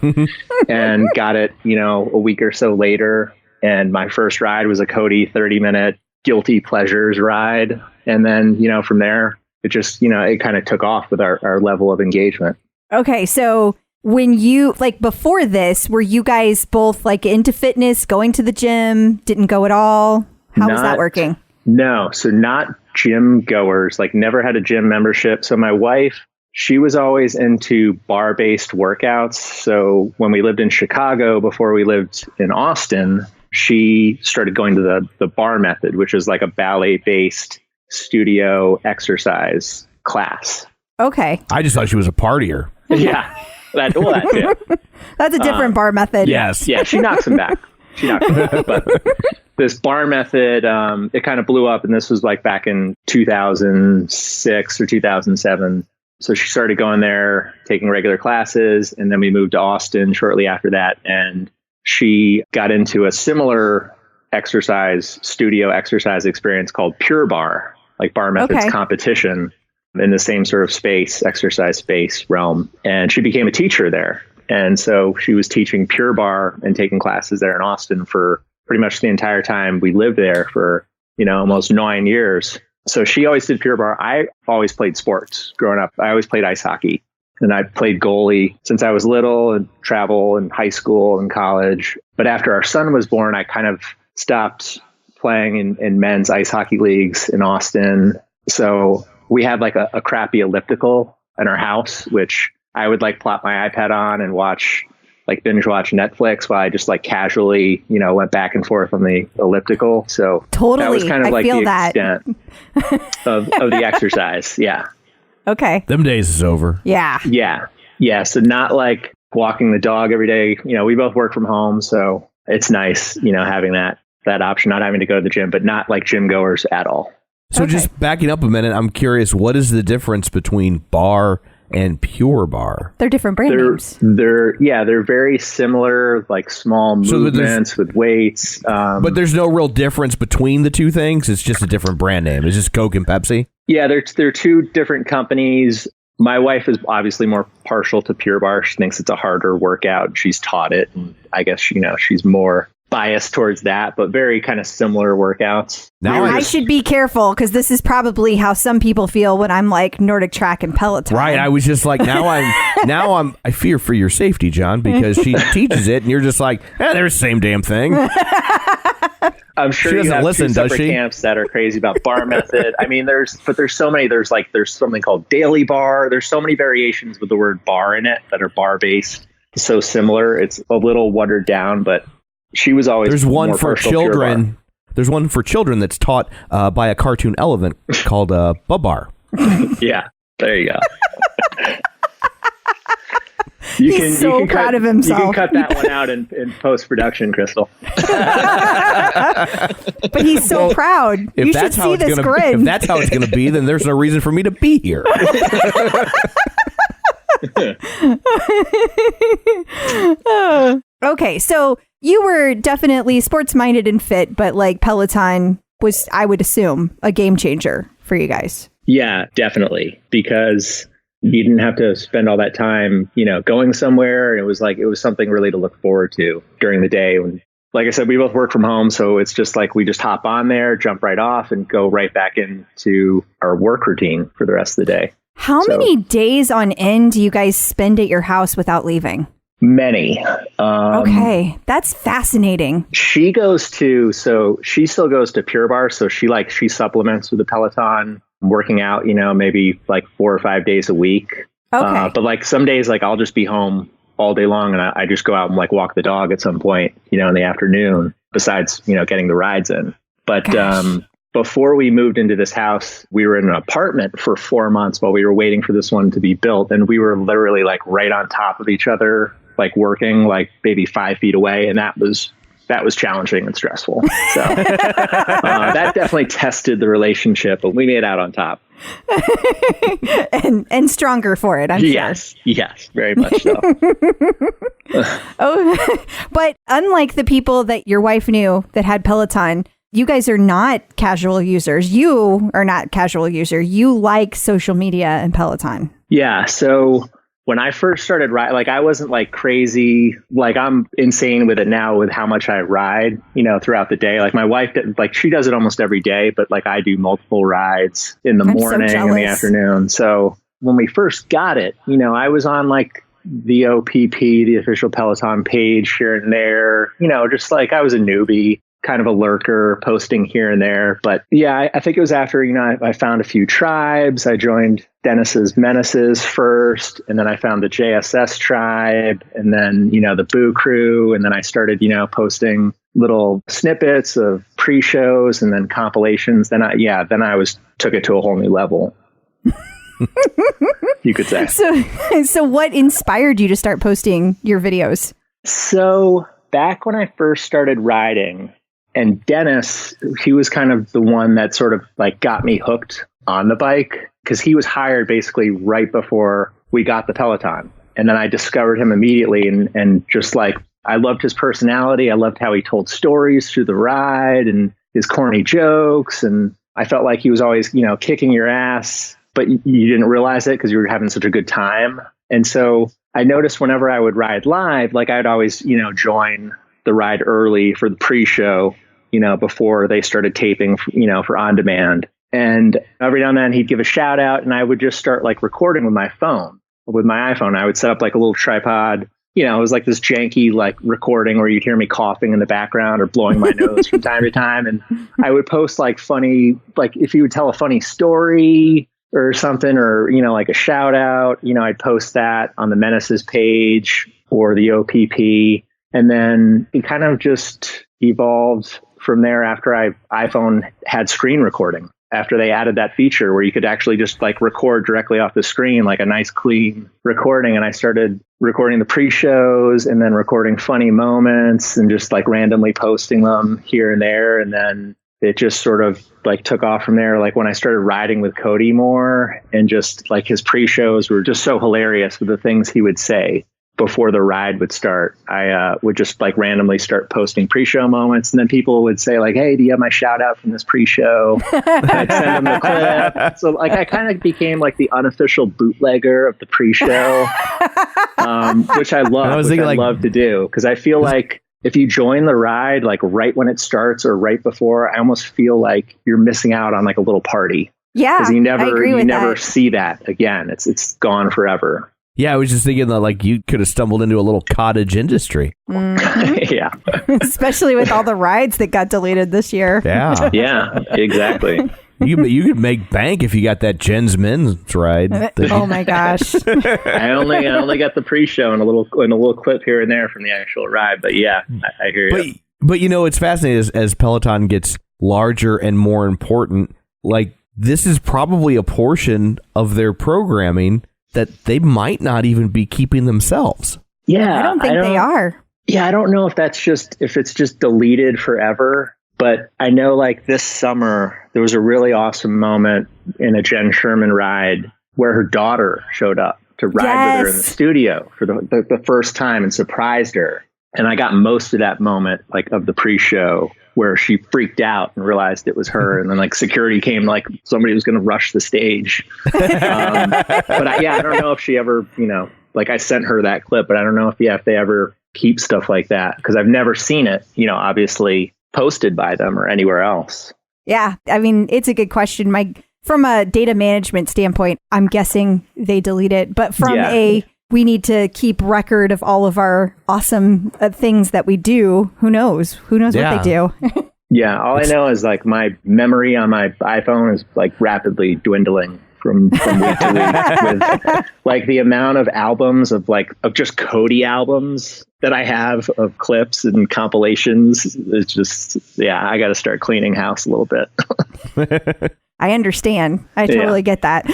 and got it, a week or so later. And my first ride was a Cody 30-minute guilty pleasures ride. And then, from there, it just, it kind of took off with our level of engagement. Okay, so when you, before this, were you guys both into fitness, going to the gym, didn't go at all? How was that working? No, so not gym goers, never had a gym membership. So my wife, she was always into bar-based workouts. So when we lived in Chicago, before we lived in Austin, she started going to the bar method, which is like a ballet-based studio exercise class. Okay. I just thought she was a partier. Yeah. That too. That's a different bar method. Yes. Yeah, she knocks him back. But this bar method, it kind of blew up. And this was back in 2006 or 2007. So she started going there, taking regular classes. And then we moved to Austin shortly after that. And she got into a similar studio exercise experience called Pure Bar, like Bar Methods competition. In the same sort of exercise space realm. And she became a teacher there. And so she was teaching Pure Bar and taking classes there in Austin for pretty much the entire time we lived there for, almost 9 years. So she always did Pure Bar. I always played sports growing up. I always played ice hockey. And I played goalie since I was little and travel in high school and college. But after our son was born, I kind of stopped playing in men's ice hockey leagues in Austin. So we had a crappy elliptical in our house, which I would plop my iPad on and binge watch Netflix while I just casually, went back and forth on the elliptical. So totally, that was kind of I feel the that. extent of the exercise. Yeah. Okay. Them days is over. Yeah. Yeah. Yeah. So not walking the dog every day. We both work from home. So it's nice, having that option, not having to go to the gym, but not gym goers at all. So just backing up a minute, I'm curious, what is the difference between bar and Pure Bar? They're different brand names. They're very similar, small movements with weights. But there's no real difference between the two things. It's just a different brand name. It's just Coke and Pepsi. Yeah, they're two different companies. My wife is obviously more partial to Pure Bar. She thinks it's a harder workout. She's taught it, and I guess she's more biased towards that, but very kind of similar workouts. Now I should be careful because this is probably how some people feel when I'm like Nordic Track and Peloton. Right. I was just like, I fear for your safety, John, because she teaches it and you're just like, they're the same damn thing. I'm sure she doesn't you have listen, two does separate she? camps that are crazy about bar method. I mean, there's so many. There's something called daily bar. There's so many variations with the word bar in it that are bar based. So similar. It's a little watered down, but she was always. There's one more for partial to pure children. bar. There's one for children that's taught by a cartoon elephant called Bubbar. Yeah, there you go. He's so proud of himself. You can cut that one out in post-production, Crystal. But he's so proud. You should see this grin. If that's how it's going to be, then there's no reason for me to be here. Okay, so you were definitely sports-minded and fit, but like Peloton was, I would assume, a game changer for you guys. Yeah, definitely. Because you didn't have to spend all that time, going somewhere. And it was something really to look forward to during the day. When, like I said, we both work from home. So it's just like we just hop on there, jump right off and go right back into our work routine for the rest of the day. How many days on end do you guys spend at your house without leaving? Many. Okay, that's fascinating. She still goes to Pure Barre. So she supplements with the Peloton, working out, maybe like 4 or 5 days a week. Okay. But like some days, like I'll just be home all day long and I just go out and like walk the dog at some point, in the afternoon, besides, getting the rides in. But before we moved into this house, we were in an apartment for 4 months while we were waiting for this one to be built. And we were literally like right on top of each other, like working like maybe 5 feet away. And that was challenging and stressful. So that definitely tested the relationship, but we made out on top. and stronger for it, I'm sure. Yes, very much so. But unlike the people that your wife knew that had Peloton, you guys are not casual users. You are not casual user. You like social media and Peloton. Yeah. So when I first started riding, like I wasn't like crazy, like I'm insane with it now with how much I ride, throughout the day. Like my wife, she does it almost every day, but like I do multiple rides in the morning and the afternoon. So when we first got it, I was on like the OPP, the official Peloton page here and there, just like I was a newbie, kind of a lurker, posting here and there. But yeah, I think it was after, I found a few tribes. I joined Dennis's Menaces first, and then I found the JSS tribe, and then, the Boo Crew. And then I started, posting little snippets of pre-shows and then compilations. Then I took it to a whole new level. You could say. So what inspired you to start posting your videos? So back when I first started riding, and Dennis, he was kind of the one that sort of like got me hooked on the bike, because he was hired basically right before we got the Peloton. And then I discovered him immediately and just like, I loved his personality. I loved how he told stories through the ride and his corny jokes. And I felt like he was always, kicking your ass, but you didn't realize it because you were having such a good time. And so I noticed whenever I would ride live, like I'd always, join the ride early for the pre-show, before they started taping, for on demand. And every now and then he'd give a shout out and I would just start like recording with my iPhone. I would set up like a little tripod, it was like this janky, like recording where you'd hear me coughing in the background or blowing my nose from time to time. And I would post like funny, like if you would tell a funny story or something, or, like a shout out, I'd post that on the Menaces page or the OPP. And then it kind of just evolved from there after iPhone had screen recording, after they added that feature where you could actually just like record directly off the screen, like a nice clean recording. And I started recording the pre-shows and then recording funny moments and just like randomly posting them here and there. And then it just sort of like took off from there. Like when I started riding with Cody more, and just like his pre-shows were just so hilarious with the things he would say before the ride would start. I would just like randomly start posting pre-show moments, and then people would say like, "Hey, do you have my shout out from this pre-show?" I'd send them the clip. So like I kind of became like the unofficial bootlegger of the pre-show, which I love. I love to do, because I feel like if you join the ride, like right when it starts or right before, I almost feel like you're missing out on like a little party. Yeah. Because you never that. see that again. It's gone forever. Yeah, I was just thinking that like you could have stumbled into a little cottage industry. Mm-hmm. Yeah. Especially with all the rides that got deleted this year. Yeah. Yeah, exactly. You could make bank if you got that Jen's Men's ride. Oh my gosh. I only got the pre-show and a little clip here and there from the actual ride, but yeah, I hear you. But you know, it's fascinating as Peloton gets larger and more important. Like this is probably a portion of their programming that they might not even be keeping themselves. Yeah, I don't think they are. Yeah, I don't know if it's just deleted forever. But I know like this summer, there was a really awesome moment in a Jenn Shermann ride where her daughter showed up to ride with her in the studio for the first time and surprised her. And I got most of that moment like of the pre-show where she freaked out and realized it was her. And then like security came, like somebody was going to rush the stage. But I don't know if she ever, like I sent her that clip, but I don't know if they ever keep stuff like that because I've never seen it, obviously posted by them or anywhere else. Yeah, I mean, it's a good question. From a data management standpoint, I'm guessing they delete it. But from we need to keep record of all of our awesome things that we do. Who knows? Who knows what they do? Yeah, all I know is like my memory on my iPhone is like rapidly dwindling from week to week with like the amount of albums of just Cody albums that I have of clips and compilations. It's just, I got to start cleaning house a little bit. I understand. I totally get that.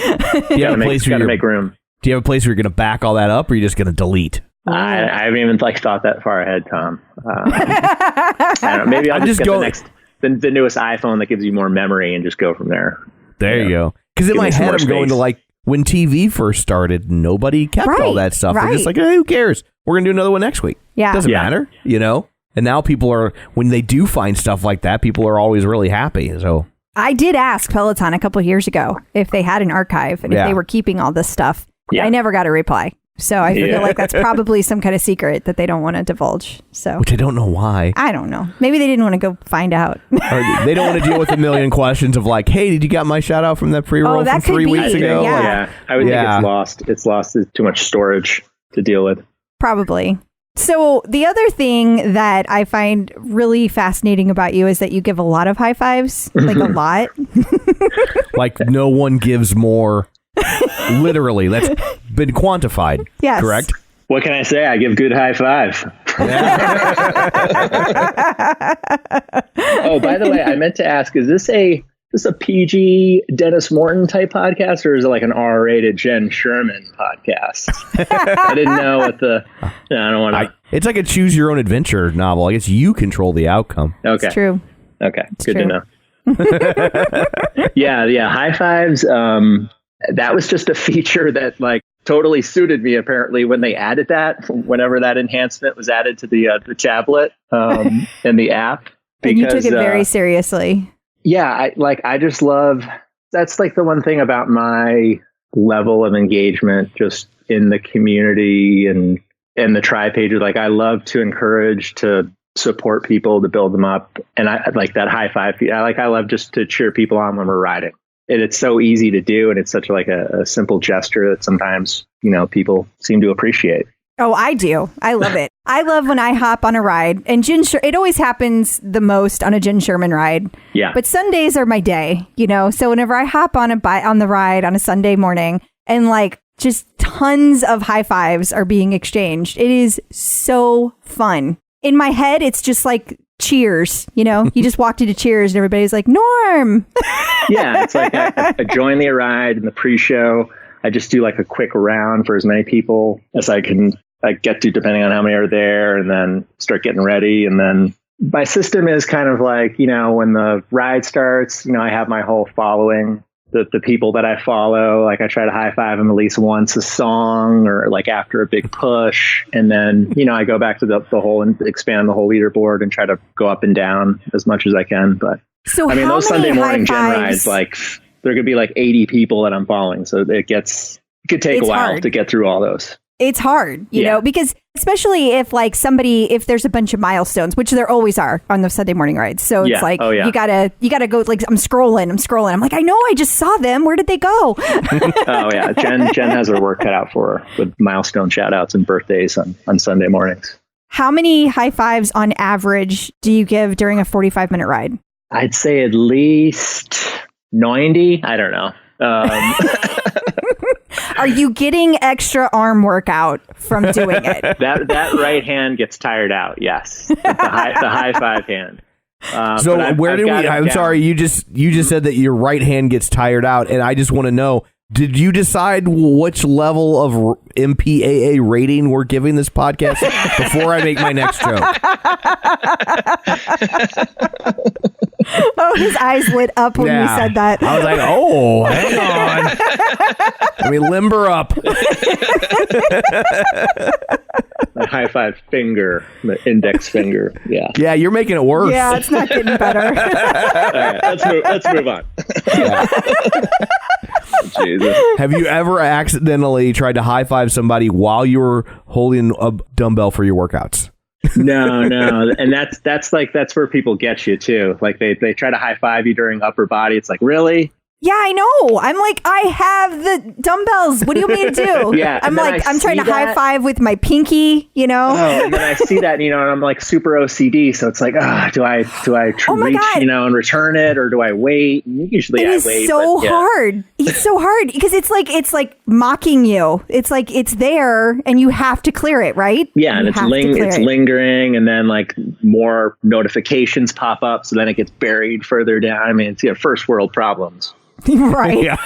You gotta make room. Do you have a place where you're going to back all that up or are you just going to delete? I haven't even thought that far ahead, Tom. I don't know, maybe I'll just get the newest iPhone that gives you more memory and just go from there. There you go. Because in my head, I'm going to like when TV first started, nobody kept all that stuff. They're just like, hey, who cares? We're going to do another one next week. Yeah. Doesn't matter, And now people are, when they do find stuff like that, people are always really happy. So I did ask Peloton a couple of years ago if they had an archive and if they were keeping all this stuff. Yeah. I never got a reply. So I feel like that's probably some kind of secret that they don't want to divulge. So, which I don't know why. I don't know. Maybe they didn't want to go find out. Or they don't want to deal with a million questions of like, hey, did you get my shout out from that pre-roll from 3 weeks ago? Yeah. I would think it's lost. It's lost. It's too much storage to deal with. Probably. So the other thing that I find really fascinating about you is that you give a lot of high fives, like a lot. Like no one gives more. Literally, that's been quantified. Yes. Correct? What can I say? I give good high five. Oh, by the way, I meant to ask, is this a PG Dennis Morton type podcast or is it like an R-rated Jenn Shermann podcast? I didn't know what I don't want to. It's like a choose your own adventure novel. I guess you control the outcome. Okay. It's true. Okay. It's good to know. Yeah. High fives. That was just a feature that like totally suited me apparently when they added that, whenever that enhancement was added to the tablet and the app. Because, and you took it very seriously. Yeah, I just love, that's like the one thing about my level of engagement just in the community and the tri pages. Like I love to encourage, to support people, to build them up. And I like that high five. I love just to cheer people on when we're riding. And it's so easy to do. And it's such like a simple gesture that sometimes, people seem to appreciate. Oh, I do. I love it. I love when I hop on a ride and it always happens the most on a Jenn Shermann ride. Yeah. But Sundays are my day, so whenever I hop on the ride on a Sunday morning and like just tons of high fives are being exchanged. It is so fun. In my head, it's just like cheers, you just walked into Cheers and everybody's like, Norm. Yeah, it's like I join the ride in the pre-show. I just do like a quick round for as many people as I can get to, depending on how many are there, and then start getting ready. And then my system is kind of like, when the ride starts, I have my whole following, the people that I follow. Like I try to high five them at least once a song or like after a big push. And then, I go back to the whole and expand the whole leaderboard and try to go up and down as much as I can. But so I mean, those Sunday morning Jenn rides, like there could be like 80 people that I'm following. So it could take a while to get through all those. It's hard, you know, because especially if like if there's a bunch of milestones, which there always are on the Sunday morning rides. So it's like, you gotta go, like, I'm scrolling. I'm like, I know I just saw them. Where did they go? Oh yeah. Jen has her work cut out for her with milestone shout outs and birthdays on Sunday mornings. How many high fives on average do you give during a 45-minute ride? I'd say at least 90. I don't know. Are you getting extra arm workout from doing it? That right hand gets tired out. Yes, the high five hand. So where did we? I'm sorry, you just said that your right hand gets tired out, and I just want to know: did you decide which level of MPAA rating we're giving this podcast before I make my next joke? Oh, his eyes lit up when you said that. I was like, oh, hang on. Let me limber up. The high five finger, the index finger. Yeah. Yeah, you're making it worse. Yeah, it's not getting better. All right, let's move on. Jesus. Have you ever accidentally tried to high five somebody while you were holding a dumbbell for your workouts? No. And that's where people get you too. Like they try to high five you during upper body. It's like, really? Yeah, I know. I'm like, I have the dumbbells. What do you want me to do? Yeah. I'm like, I'm trying to high five with my pinky, you know? Oh, and then I see that, you know, and I'm like super OCD. So it's like, do I reach, you know, and return it, or do I wait? And usually I wait. It's so hard. It's so hard because it's like mocking you. It's like it's there and you have to clear it, right? Yeah, and it's lingering, and then like more notifications pop up, so then it gets buried further down. I mean, it's first world problems. Right. Yeah.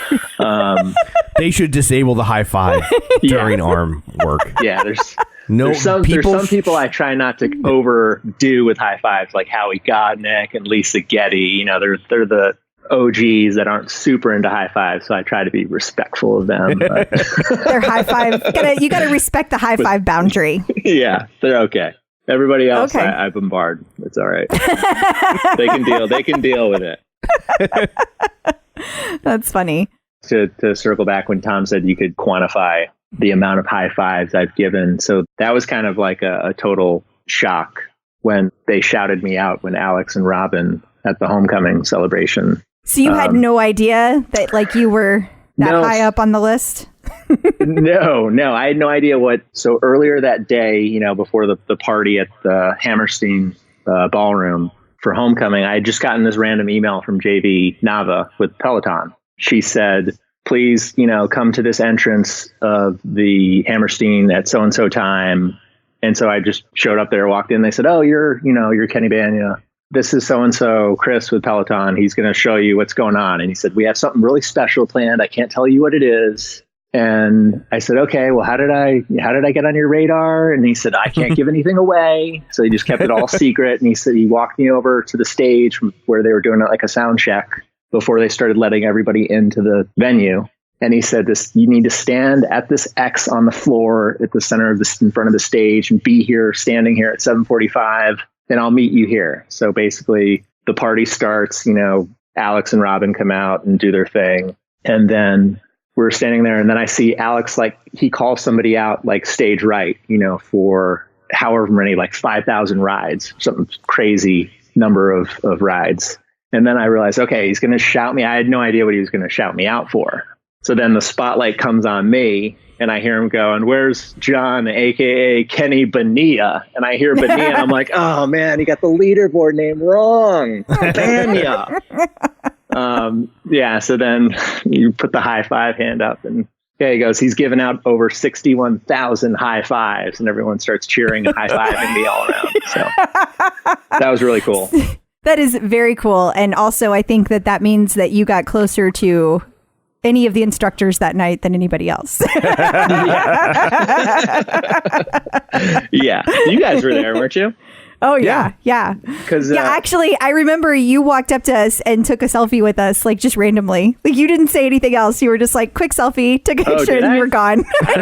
They should disable the high five during arm work. Yeah, there's some people I try not to overdo with high fives, like Howie Godnick and Lisa Getty. You know, they're the OGs that aren't super into high fives, so I try to be respectful of them. Their high five. You gotta respect the high five boundary. Yeah, they're okay. Everybody else, I bombard. It's all right. They can deal with it. That's funny. To circle back when Tom said you could quantify the amount of high fives I've given. So that was kind of like a total shock when they shouted me out when Alex and Robin at the homecoming celebration. So you had no idea that like you were that high up on the list? No, I had no idea so earlier that day, you know, before the party at the Hammerstein ballroom for homecoming, I had just gotten this random email from JV Nava with Peloton. She said, please, you know, come to this entrance of the Hammerstein at so-and-so time. And so I just showed up there, walked in. They said, oh, you're Kenny Bania. This is so-and-so Chris with Peloton. He's going to show you what's going on. And he said, we have something really special planned. I can't tell you what it is. And I said, okay, well, how did I get on your radar? And he said, I can't give anything away. So he just kept it all secret. And he said, he walked me over to the stage where they were doing like a sound check before they started letting everybody into the venue. And he said, you need to stand at this X on the floor at the center of in front of the stage and be here, standing here at 7:45, and I'll meet you here. So basically the party starts, you know, Alex and Robin come out and do their thing. And then we're standing there, and then I see Alex, like, he calls somebody out, like, stage right, you know, for however many, like 5,000 rides, some crazy number of rides. And then I realized, okay, he's going to shout me. I had no idea what he was going to shout me out for. So then the spotlight comes on me, and I hear him go, and where's John, a.k.a. Kenny Bania? And I hear Bania, and I'm like, oh, man, he got the leaderboard name wrong. Bania. So then you put the high five hand up, and he goes, he's given out over 61,000 high fives, and everyone starts cheering and high fiving me all around. So that was really cool. That is very cool. And also, I think that means that you got closer to any of the instructors that night than anybody else. Yeah. You guys were there, weren't you? Oh, yeah. Because actually, I remember you walked up to us and took a selfie with us, like, just randomly. Like, you didn't say anything else. You were just like, quick selfie, took a picture, and you were gone. I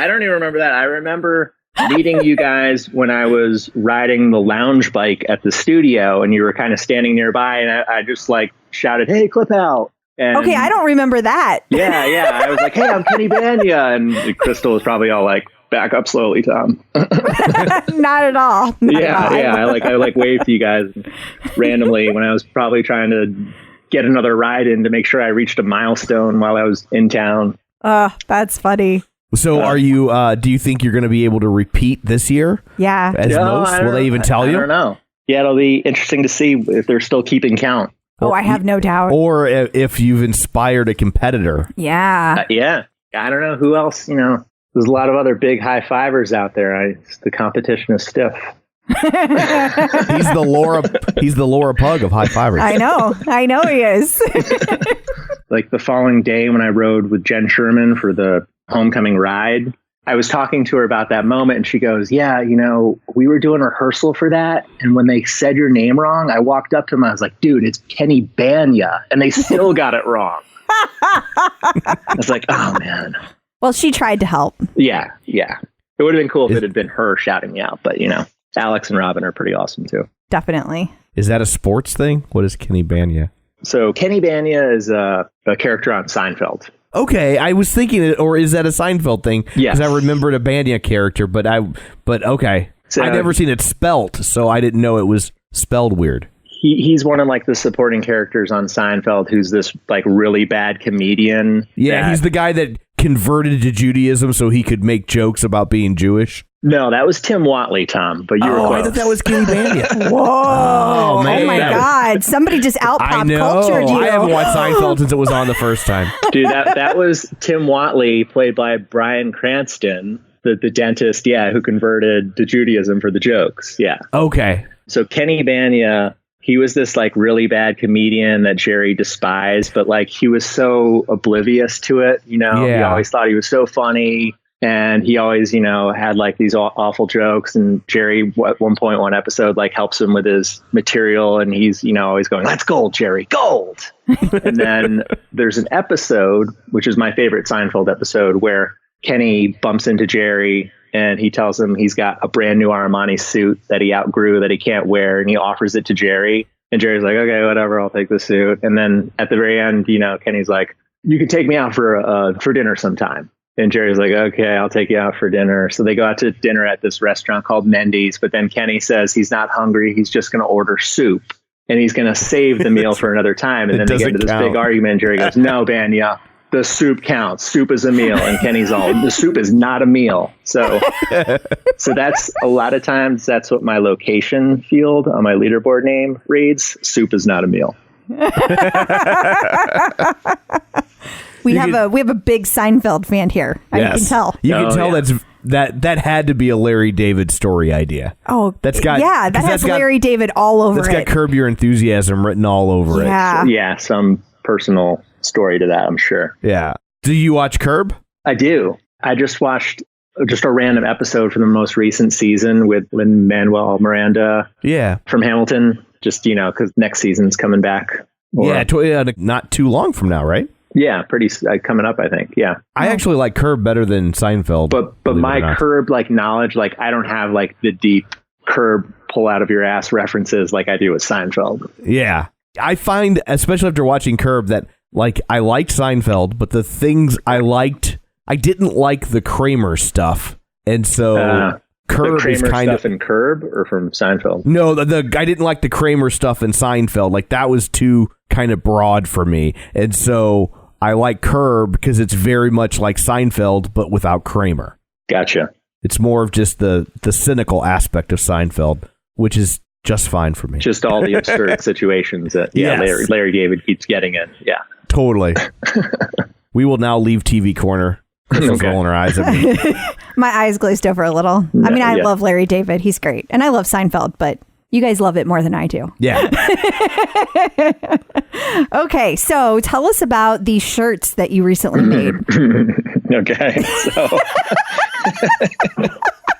don't even remember that. I remember meeting you guys when I was riding the lounge bike at the studio, and you were kind of standing nearby, and I just, like, shouted, hey, clip out. And okay, I don't remember that. Yeah. I was like, hey, I'm Kenny Bania. And Crystal was probably all like, back up slowly, Tom. Not at all. Not at all. I like waved to you guys randomly when I was probably trying to get another ride in to make sure I reached a milestone while I was in town. That's funny. So are you, do you think you're going to be able to repeat this year? Yeah. As most? Will they even tell you? I don't know. Yeah, it'll be interesting to see if they're still keeping count. Oh, I have no doubt. Or if you've inspired a competitor. Yeah. Yeah. I don't know who else, there's a lot of other big high fivers out there. The competition is stiff. He's the Laura Pug of high fivers. I know he is. Like the following day when I rode with Jenn Shermann for the homecoming ride, I was talking to her about that moment and she goes, yeah, we were doing rehearsal for that. And when they said your name wrong, I walked up to them. I was like, dude, it's Kenny Bania. And they still got it wrong. I was like, oh man. Well, she tried to help. Yeah. It would have been cool if it had been her shouting me out. But, Alex and Robin are pretty awesome too. Definitely. Is that a sports thing? What is Kenny Bania? So Kenny Bania is a character on Seinfeld. Okay, I was thinking, or is that a Seinfeld thing? Yes. Because I remembered a Bania character, but okay. So, I've never seen it spelt, so I didn't know it was spelled weird. He's one of like the supporting characters on Seinfeld who's this like really bad comedian. Yeah, he's the guy that converted to Judaism so he could make jokes about being Jewish. No, that was Tim Watley, Tom, but you were close. I thought that was Kenny Bania. Whoa. Oh, man. Oh, my God. Somebody just out pop cultured you. I haven't watched Seinfeld since it was on the first time. Dude, that was Tim Watley, played by Bryan Cranston, the dentist, who converted to Judaism for the jokes. Yeah. Okay. So Kenny Bania, he was this like really bad comedian that Jerry despised, but like he was so oblivious to it. He always thought he was so funny. And he always, had like these awful jokes. And Jerry, at one episode, like helps him with his material. And he's, always going, "That's gold, Jerry, gold." And then there's an episode, which is my favorite Seinfeld episode, where Kenny bumps into Jerry and he tells him he's got a brand new Armani suit that he outgrew that he can't wear. And he offers it to Jerry. And Jerry's like, "Okay, whatever, I'll take the suit." And then at the very end, Kenny's like, "You can take me out for dinner sometime." And Jerry's like, "Okay, I'll take you out for dinner." So they go out to dinner at this restaurant called Mendy's. But then Kenny says he's not hungry. He's just going to order soup. And he's going to save the meal for another time. And then they get into this big argument. And Jerry goes, "No, Bania, the soup counts. Soup is a meal." And Kenny's all, "The soup is not a meal." So that's a lot of times that's what my location field on my leaderboard name reads. Soup is not a meal. We have a big Seinfeld fan here. Yes. I can tell. You can tell that had to be a Larry David story idea. Oh, that has Larry David all over it. That's got Curb Your Enthusiasm written all over it. Yeah, some personal story to that, I'm sure. Yeah. Do you watch Curb? I do. I just watched a random episode from the most recent season with Lin-Manuel Miranda. Yeah. From Hamilton. Just, because next season's coming back. Not too long from now, right? Yeah, pretty coming up, I think. Yeah. I actually like Curb better than Seinfeld. But my Curb knowledge, I don't have the deep Curb pull out of your ass references like I do with Seinfeld. Yeah. I find, especially after watching Curb, that I liked Seinfeld, but the things I liked, I didn't like the Kramer stuff. And so Curb the is Kramer kind stuff in Curb or from Seinfeld? No, I didn't like the Kramer stuff in Seinfeld. That was too kind of broad for me. And so I like Curb because it's very much like Seinfeld, but without Kramer. Gotcha. It's more of just the cynical aspect of Seinfeld, which is just fine for me. Just all the absurd situations that Larry David keeps getting in. Yeah. Totally. We will now leave TV Corner. Crystal's rolling her eyes at me. My eyes glazed over a little. I mean, I love Larry David. He's great. And I love Seinfeld, but you guys love it more than I do. Yeah. Okay, so tell us about these shirts that you recently made. Okay, so...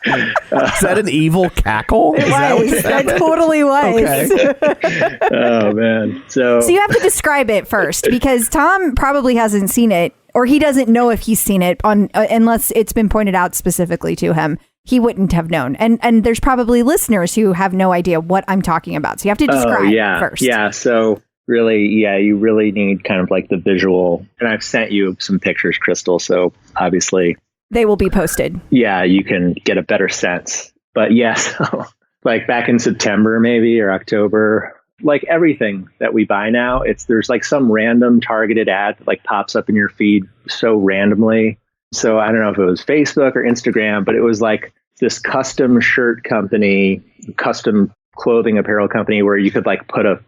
Is that an evil cackle? That totally was. Okay. Oh, man. So you have to describe it first, because Tom probably hasn't seen it, or he doesn't know if he's seen it unless it's been pointed out specifically to him. He wouldn't have known. And there's probably listeners who have no idea what I'm talking about. So you have to describe it first. Yeah. So really, you really need kind of the visual. And I've sent you some pictures, Crystal. So obviously They will be posted. Yeah, you can get a better sense. But yes, like back in September maybe or October, like everything that we buy now, there's like some random targeted ad that like pops up in your feed so randomly. So I don't know if it was Facebook or Instagram, but it was like this custom shirt company, custom clothing apparel company where you could like put a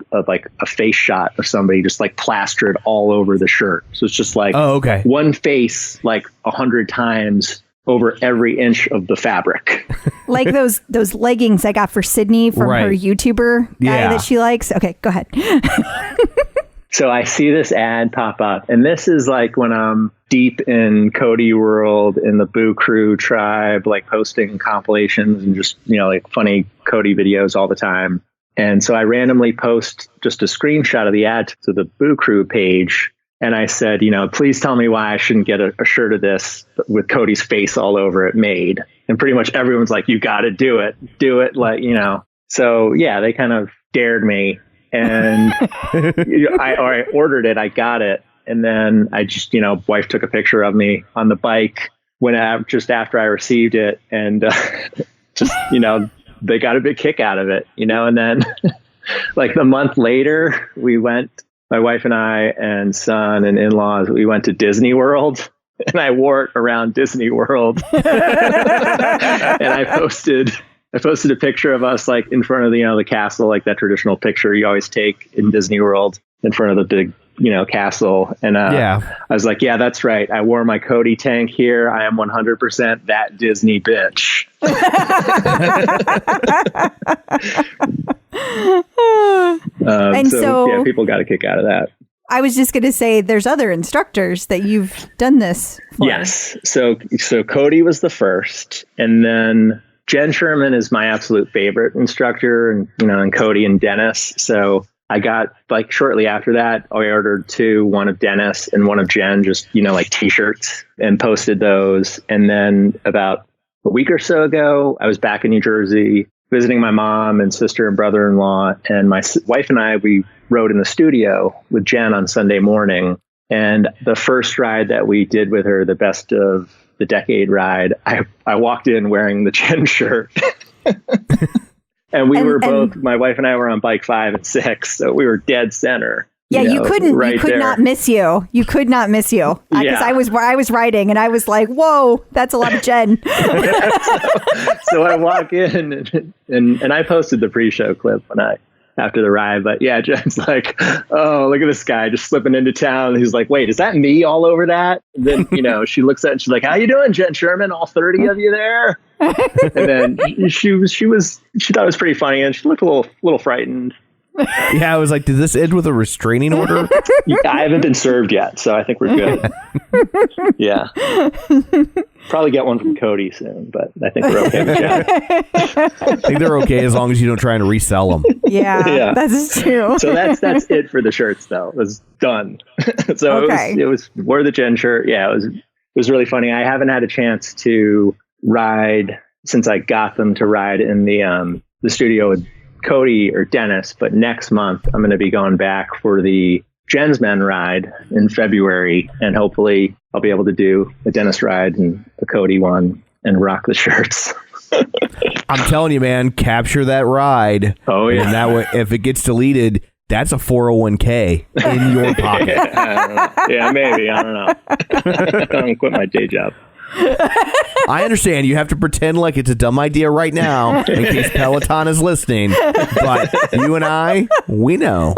face shot of somebody just like plastered all over the shirt. So it's just like one face like 100 times over every inch of the fabric. Like those leggings I got for Sydney from her YouTuber guy that she likes. Okay, go ahead. So I see this ad pop up, and this is like when I'm deep in Cody world, in the Boo Crew tribe, like posting compilations and just, like funny Cody videos all the time. And so I randomly post just a screenshot of the ad to the Boo Crew page. And I said, please tell me why I shouldn't get a shirt of this with Cody's face all over it made. And pretty much everyone's like, you got to do it. Like, So yeah, they kind of dared me. And I ordered it. I got it. And then I just, wife took a picture of me on the bike just after I received it. And just, they got a big kick out of it, and then like the month later we went, my wife and I and son and in-laws, we went to Disney World, and I wore it around Disney World. And I posted a picture of us like in front of the castle, like that traditional picture you always take in Disney World in front of the big, castle. And I was like, yeah, that's right. I wore my Cody tank here. I am 100% that Disney bitch. So people got a kick out of that. I was just going to say there's other instructors that you've done this for. Yes. So Cody was the first, and then Jenn Shermann is my absolute favorite instructor, and Cody and Dennis. So I got like shortly after that, I ordered one of Dennis and one of Jenn, just, like t-shirts, and posted those. And then about a week or so ago, I was back in New Jersey visiting my mom and sister and brother-in-law, and my wife and I, we rode in the studio with Jenn on Sunday morning. And the first ride that we did with her, the best of the decade ride, I walked in wearing the Jenn shirt. And my wife and I were on bike 5 and 6, so we were dead center. Yeah, you could not miss you. You could not miss you. Because I was riding, and I was like, whoa, that's a lot of Jenn. So I walk in, and I posted the pre-show clip after the ride. But yeah, Jen's like, oh, look at this guy just slipping into town. He's like, wait, is that me all over that? And then, she looks at it and she's like, how you doing, Jenn Shermann? All 30 of you there? And then she thought it was pretty funny, and she looked a little frightened. Yeah, I was like, did this end with a restraining order? I haven't been served yet, so I think we're good. Yeah. Probably get one from Cody soon, but I think we're okay with Jenn. I think they're okay as long as you don't try and resell them. Yeah. That's true. So that's it for the shirts, though. It was done. So it was wore the Jenn shirt. Yeah, it was really funny. I haven't had a chance to ride since I got them to ride in the studio with Cody or Dennis, but next month I'm going to be going back for the Jenn's Men ride in February, and hopefully I'll be able to do a Dennis ride and a Cody one and rock the shirts. I'm telling you, man, capture that ride. Oh yeah. And that way, if it gets deleted, that's a 401k in your pocket. Yeah, maybe. I don't know. I'm going to quit my day job. I understand you have to pretend like it's a dumb idea right now in case Peloton is listening, but you and I, we know.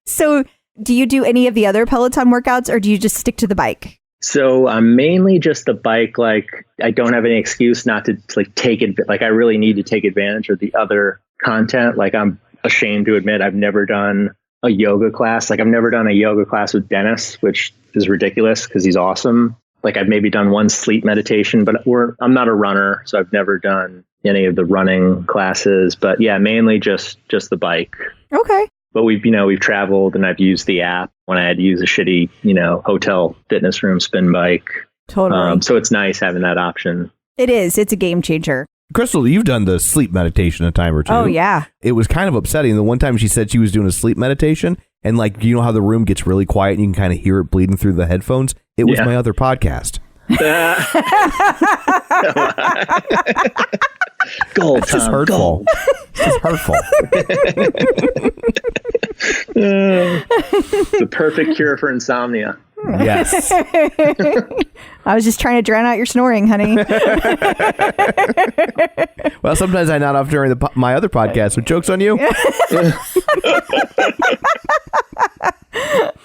So do you do any of the other Peloton workouts, or do you just stick to the bike? So I'm mainly just the bike. Like, I don't have any excuse not to take it. Like, I really need to take advantage of the other content. Like, I'm ashamed to admit I've never done a yoga class. Like, I've never done a yoga class with Dennis, which is ridiculous because he's awesome. Like, I've maybe done one sleep meditation, but I'm not a runner, so I've never done any of the running classes. But yeah, mainly just the bike. Okay. But we've traveled, and I've used the app when I had to use a shitty, hotel fitness room spin bike. Totally. So it's nice having that option. It is. It's a game changer. Crystal, you've done the sleep meditation a time or two. Oh, yeah. It was kind of upsetting. The one time she said she was doing a sleep meditation, And like, you know how the room gets really quiet and you can kind of hear it bleeding through the headphones? It was my other podcast. Gold, it's just Tom, hurtful. gold. It's just hurtful. The perfect cure for insomnia. Yes. I was just trying to drown out your snoring, honey. Well, sometimes I nod off during my other podcast, so joke's on you.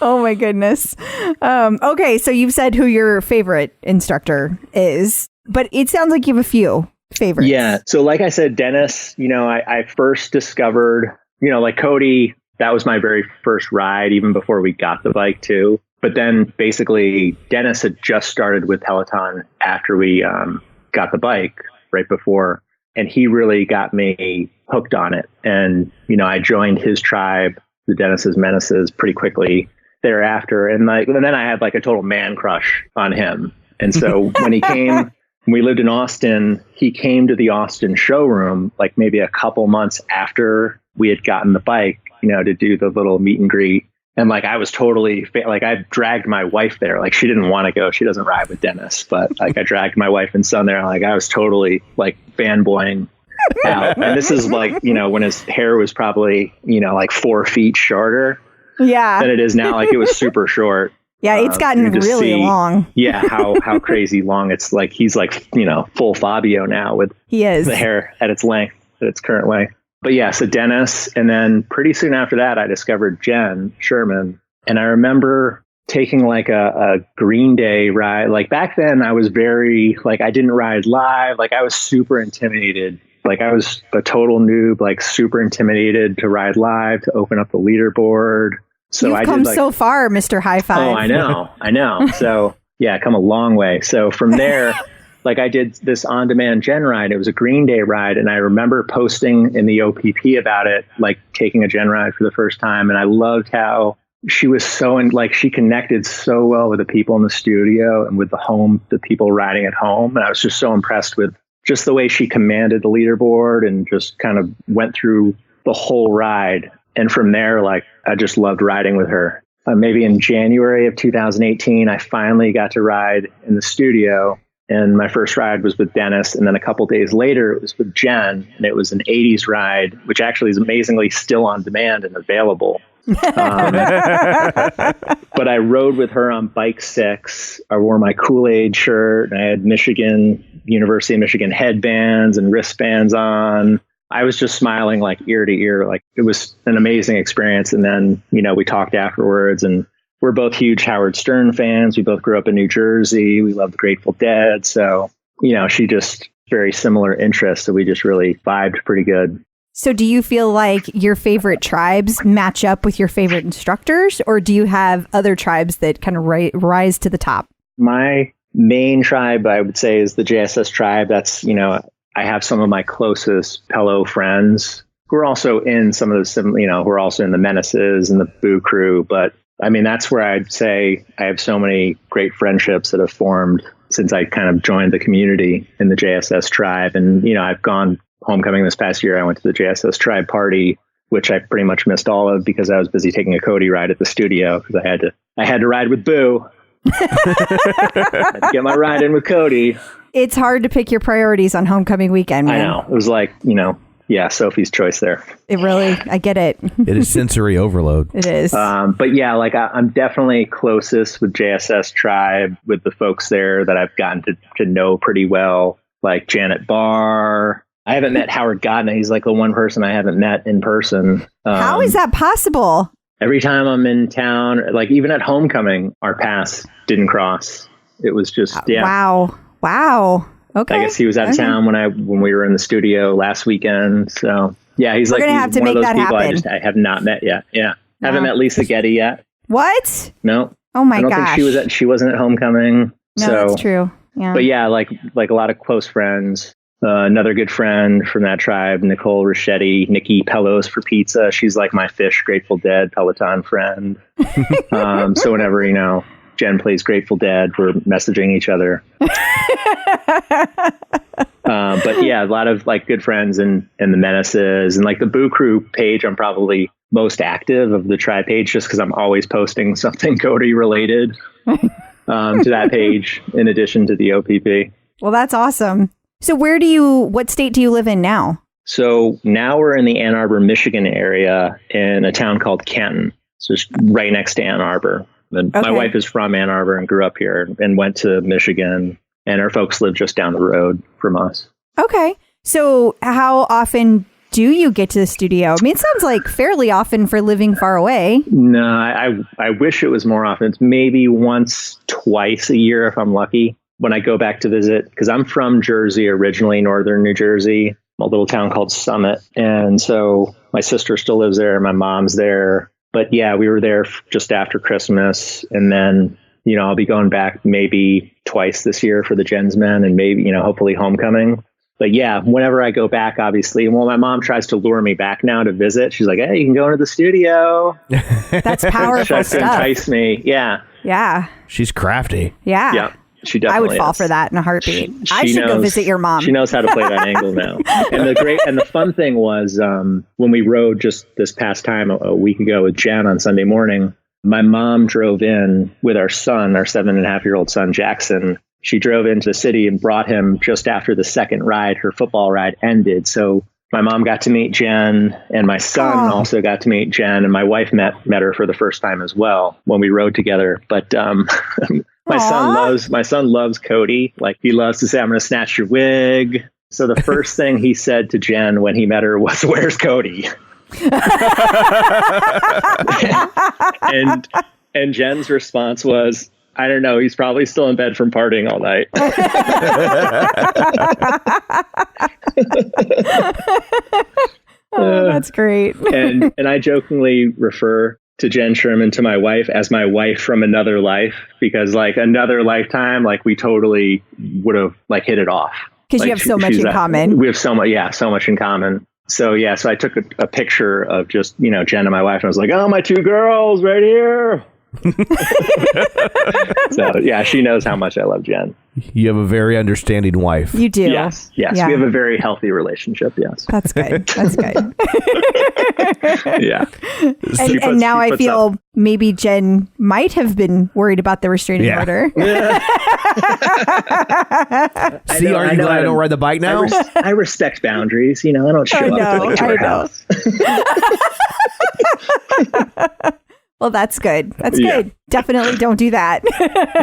Oh my goodness. Okay, so you've said who your favorite instructor is, but it sounds like you have a few favorites. Yeah. So like I said, Dennis, I first discovered, like Cody, that was my very first ride, even before we got the bike too. But then basically Dennis had just started with Peloton after we got the bike right before. And he really got me hooked on it. And, I joined his tribe, the Dennis's Menaces, pretty quickly thereafter. And then I had like a total man crush on him. And so when he came, we lived in Austin, he came to the Austin showroom, like maybe a couple months after we had gotten the bike, to do the little meet and greet. And like, I was totally like, I dragged my wife there. Like, she didn't want to go. She doesn't ride with Dennis, but like, I dragged my wife and son there. Like, I was totally like fanboying out. And this is like, when his hair was probably, like 4 feet shorter than it is now. Like, it was super short. Yeah, it's gotten really long. Yeah, how crazy long. It's like, he's like, full Fabio now with he is the hair at its length, at its current length. But yeah, so Dennis, and then pretty soon after that, I discovered Jenn, Shermann. And I remember taking like a Green Day ride. Like back then I was very, like, I didn't ride live. Like I was super intimidated. Like I was a total noob, like super intimidated to ride live, to open up the leaderboard. So You've come so far, Mr. High Five. Oh, I know. So yeah, come a long way. So from there, like I did this on-demand Jenn ride. It was a Green Day ride. And I remember posting in the OPP about it, like taking a Jenn ride for the first time. And I loved how she was she connected so well with the people in the studio and with the people riding at home. And I was just so impressed with just the way she commanded the leaderboard and just kind of went through the whole ride. And from there, like, I just loved riding with her. Maybe in January of 2018, I finally got to ride in the studio. And my first ride was with Dennis. And then a couple days later, it was with Jenn. And it was an 80s ride, which actually is amazingly still on demand and available. But I rode with her on Bike 6. I wore my Kool-Aid shirt. And I had University of Michigan headbands and wristbands on. I was just smiling like ear to ear. Like it was an amazing experience. And then, we talked afterwards, and we're both huge Howard Stern fans. We both grew up in New Jersey. We love the Grateful Dead. So, she just very similar interests. So we just really vibed pretty good. So do you feel like your favorite tribes match up with your favorite instructors, or do you have other tribes that kind of rise to the top? My main tribe, I would say, is the JSS tribe. That's, I have some of my closest Pelo friends who are also in some of the, who are also in the Menaces and the Boo crew. But I mean, that's where I'd say I have so many great friendships that have formed since I kind of joined the community in the JSS tribe. And, I've gone homecoming this past year. I went to the JSS tribe party, which I pretty much missed all of because I was busy taking a Cody ride at the studio because I had to ride with Boo. I had to get my ride in with Cody. It's hard to pick your priorities on homecoming weekend, man. I know. It was like, Sophie's choice there. It really, I get it. It is sensory overload. It is. But yeah, like I'm definitely closest with JSS tribe, with the folks there that I've gotten to know pretty well, like Janet Barr. I haven't met Howard Godna. He's like the one person I haven't met in person. How is that possible? Every time I'm in town, like even at homecoming, our paths didn't cross. It was just, yeah. Wow. Okay. I guess he was out of town when we were in the studio last weekend. So yeah, he's We're like gonna have to one make of those that people happen. I have not met yet. Yeah. No. Haven't met Lisa Getty yet. What? No. Oh my I don't gosh. think she wasn't at homecoming. No, so, that's true. Yeah. But yeah, like a lot of close friends. Another good friend from that tribe, Nicole Richetti, Nikki Pelos for pizza. She's like my Fish, Grateful Dead, Peloton friend. So whenever, Jenn plays Grateful Dead. We're messaging each other. But yeah, a lot of like good friends and the Menaces and like the Boo Crew page. I'm probably most active of the Try page just because I'm always posting something Cody related to that page in addition to the OPP. Well, that's awesome. So what state do you live in now? So now we're in the Ann Arbor, Michigan area in a town called Canton. So it's right next to Ann Arbor. And my wife is from Ann Arbor and grew up here and went to Michigan. And our folks live just down the road from us. Okay. So how often do you get to the studio? I mean, it sounds like fairly often for living far away. No, I wish it was more often. It's maybe once, twice a year if I'm lucky when I go back to visit. Because I'm from Jersey originally, northern New Jersey, a little town called Summit. And so my sister still lives there. My mom's there. But yeah, we were there just after Christmas. And then, I'll be going back maybe twice this year for the Jenn's Men and maybe, hopefully homecoming. But yeah, whenever I go back, obviously, my mom tries to lure me back now to visit. She's like, hey, you can go into the studio. That's powerful tries to entice me. Yeah. Yeah. She's crafty. Yeah. Yeah. She definitely I would fall for that in a heartbeat. I should go visit your mom. She knows how to play that angle now. And the fun thing was when we rode just this past time a week ago with Jenn on Sunday morning, my mom drove in with our son, our 7.5-year-old son, Jackson. She drove into the city and brought him just after the second ride. Her football ride ended. So my mom got to meet Jenn and my son also got to meet Jenn. And my wife met her for the first time as well when we rode together. But my son loves Cody. Like he loves to say, I'm going to snatch your wig. So the first thing he said to Jenn when he met her was, where's Cody? and Jenn's response was, I don't know. He's probably still in bed from partying all night. Oh, that's great. and I jokingly refer to Jenn Shermann, to my wife, as my wife from another life, because like another lifetime, like we totally would have like hit it off. Because like, you have so much in common. We have so much in common. So so I took a picture of just, Jenn and my wife, and I was like, oh, my two girls right here. So yeah, she knows how much I love Jenn. You have a very understanding wife. You do. Yes. Yeah. We have a very healthy relationship. Yes. That's good. Yeah. And now I feel maybe Jenn might have been worried about the restraining order. See, are you glad I don't ride the bike now? I respect boundaries. I don't show up to her house. Well, that's good. That's good. Definitely don't do that.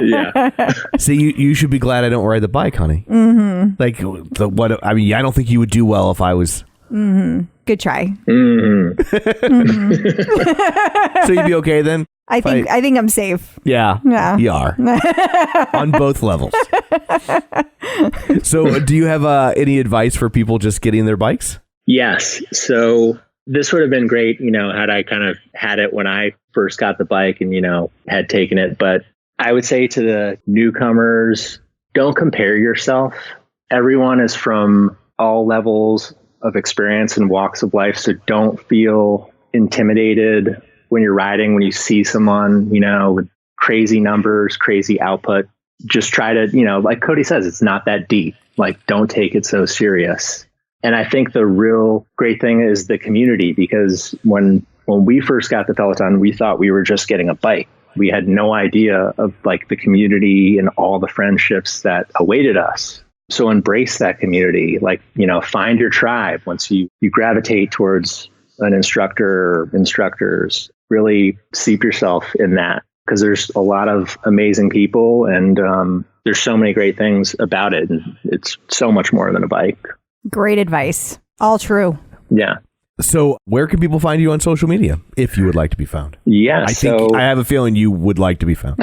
Yeah. See, you should be glad I don't ride the bike, honey. Mm-hmm. Like, I don't think you would do well if I was. Mm-hmm. Good try. Mm-hmm. Mm-hmm. So you'd be okay then? I think I'm safe. Yeah. You are. On both levels. So do you have any advice for people just getting their bikes? Yes. So this would have been great, had I kind of had it when I first got the bike and, had taken it. But I would say to the newcomers, don't compare yourself. Everyone is from all levels of experience and walks of life. So don't feel intimidated when you're riding, when you see someone, with crazy numbers, crazy output. Just try to, like Cody says, it's not that deep. Like, don't take it so serious. And I think the real great thing is the community, because when we first got the Peloton, we thought we were just getting a bike. We had no idea of like the community and all the friendships that awaited us. So embrace that community, like, find your tribe. Once you gravitate towards an instructor or instructors, really seep yourself in that, because there's a lot of amazing people and there's so many great things about it. And it's so much more than a bike. Great advice. All true. Yeah. So where can people find you on social media if you would like to be found? Yeah. I have a feeling you would like to be found.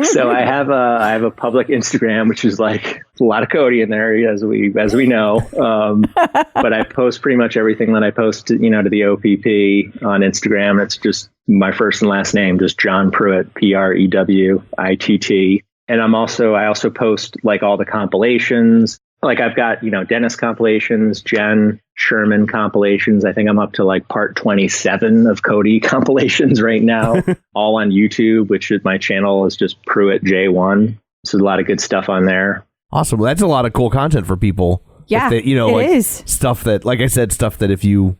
So I have a public Instagram, which is like a lot of Cody in there, as we know. But I post pretty much everything that I post, to the OPP on Instagram. It's just my first and last name, just John Prewitt, Prewitt. And I also post like all the compilations. Like I've got, Dennis compilations, Jenn Shermann compilations. I think I'm up to like part 27 of Cody compilations right now, all on YouTube, which is my channel is just Prewitt J1. So a lot of good stuff on there. Awesome. Well, that's a lot of cool content for people. Yeah, it like is. Stuff that, like I said, stuff that if you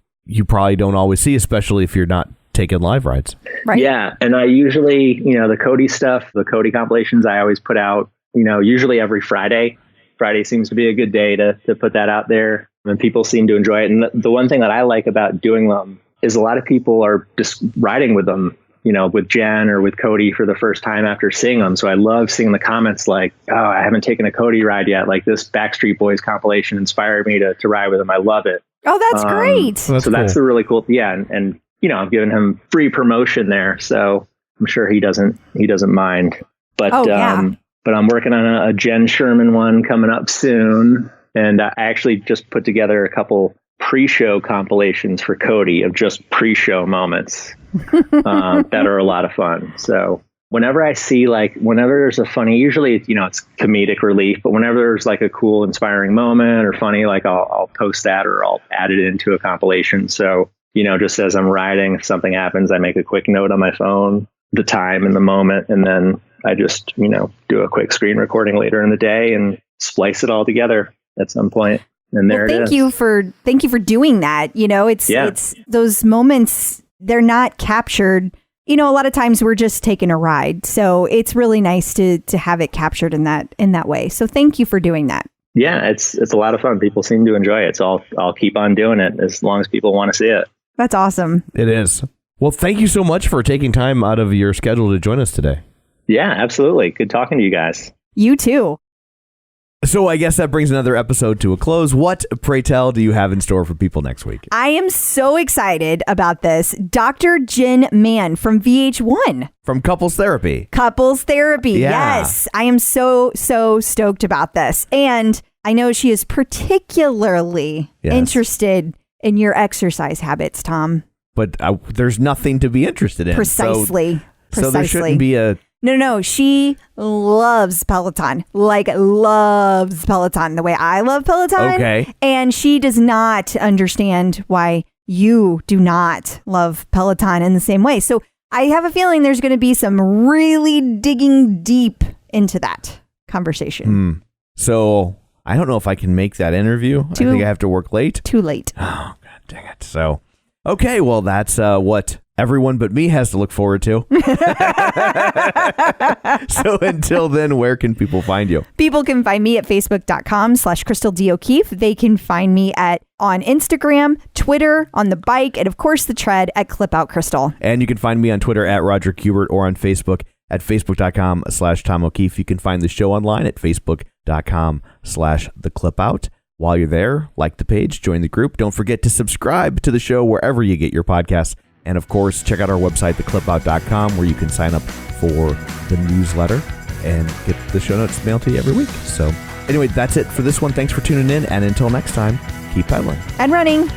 probably don't always see, especially if you're not taking live rides. Right. Yeah. And I usually, the Cody stuff, the Cody compilations, I always put out, usually every Friday. Friday seems to be a good day to put that out there, and people seem to enjoy it. And the one thing that I like about doing them is a lot of people are just riding with them, with Jenn or with Cody for the first time after seeing them. So I love seeing the comments like, oh, I haven't taken a Cody ride yet. Like this Backstreet Boys compilation inspired me to ride with him. I love it. Oh, that's great. That's cool. That's the really cool. Yeah. And I've given him free promotion there. So I'm sure he doesn't mind. But, but I'm working on a Jenn Shermann one coming up soon. And I actually just put together a couple pre-show compilations for Cody of just pre-show moments that are a lot of fun. So whenever I see whenever there's a funny, usually, it's comedic relief, but whenever there's like a cool, inspiring moment or funny, like I'll post that or I'll add it into a compilation. So, just as I'm riding, if something happens, I make a quick note on my phone, the time and the moment, and then I just, do a quick screen recording later in the day and splice it all together at some point. And there it is. Thank you for doing that. It's those moments, they're not captured. A lot of times we're just taking a ride. So it's really nice to have it captured in that way. So thank you for doing that. Yeah, it's a lot of fun. People seem to enjoy it. So I'll keep on doing it as long as people want to see it. That's awesome. It is. Well, thank you so much for taking time out of your schedule to join us today. Yeah, absolutely. Good talking to you guys. You too. So I guess that brings another episode to a close. What, pray tell, do you have in store for people next week? I am so excited about this. Dr. Jenn Mann from VH1. From Couples Therapy. Couples Therapy, yeah. Yes. I am so stoked about this. And I know she is particularly interested in your exercise habits, Tom. But there's nothing to be interested in. Precisely. So there shouldn't be a... No. She loves Peloton. Loves Peloton the way I love Peloton. Okay. And she does not understand why you do not love Peloton in the same way. So I have a feeling there's going to be some really digging deep into that conversation. So I don't know if I can make that interview. I think I have to work late. Too late. Oh, God dang it. So, okay. Well, that's what everyone but me has to look forward to. So until then, where can people find you? People can find me at facebook.com/Crystal D. O'Keefe. They can find me on Instagram, Twitter, on the bike, and of course the tread at Clip Out Crystal. And you can find me on Twitter at Roger Kubert or on Facebook at facebook.com/Tom O'Keefe. You can find the show online at facebook.com/theclipout. While you're there, like the page, join the group. Don't forget to subscribe to the show wherever you get your podcasts. And of course, check out our website, theclipout.com, where you can sign up for the newsletter and get the show notes mailed to you every week. So anyway, that's it for this one. Thanks for tuning in. And until next time, keep pedaling and running.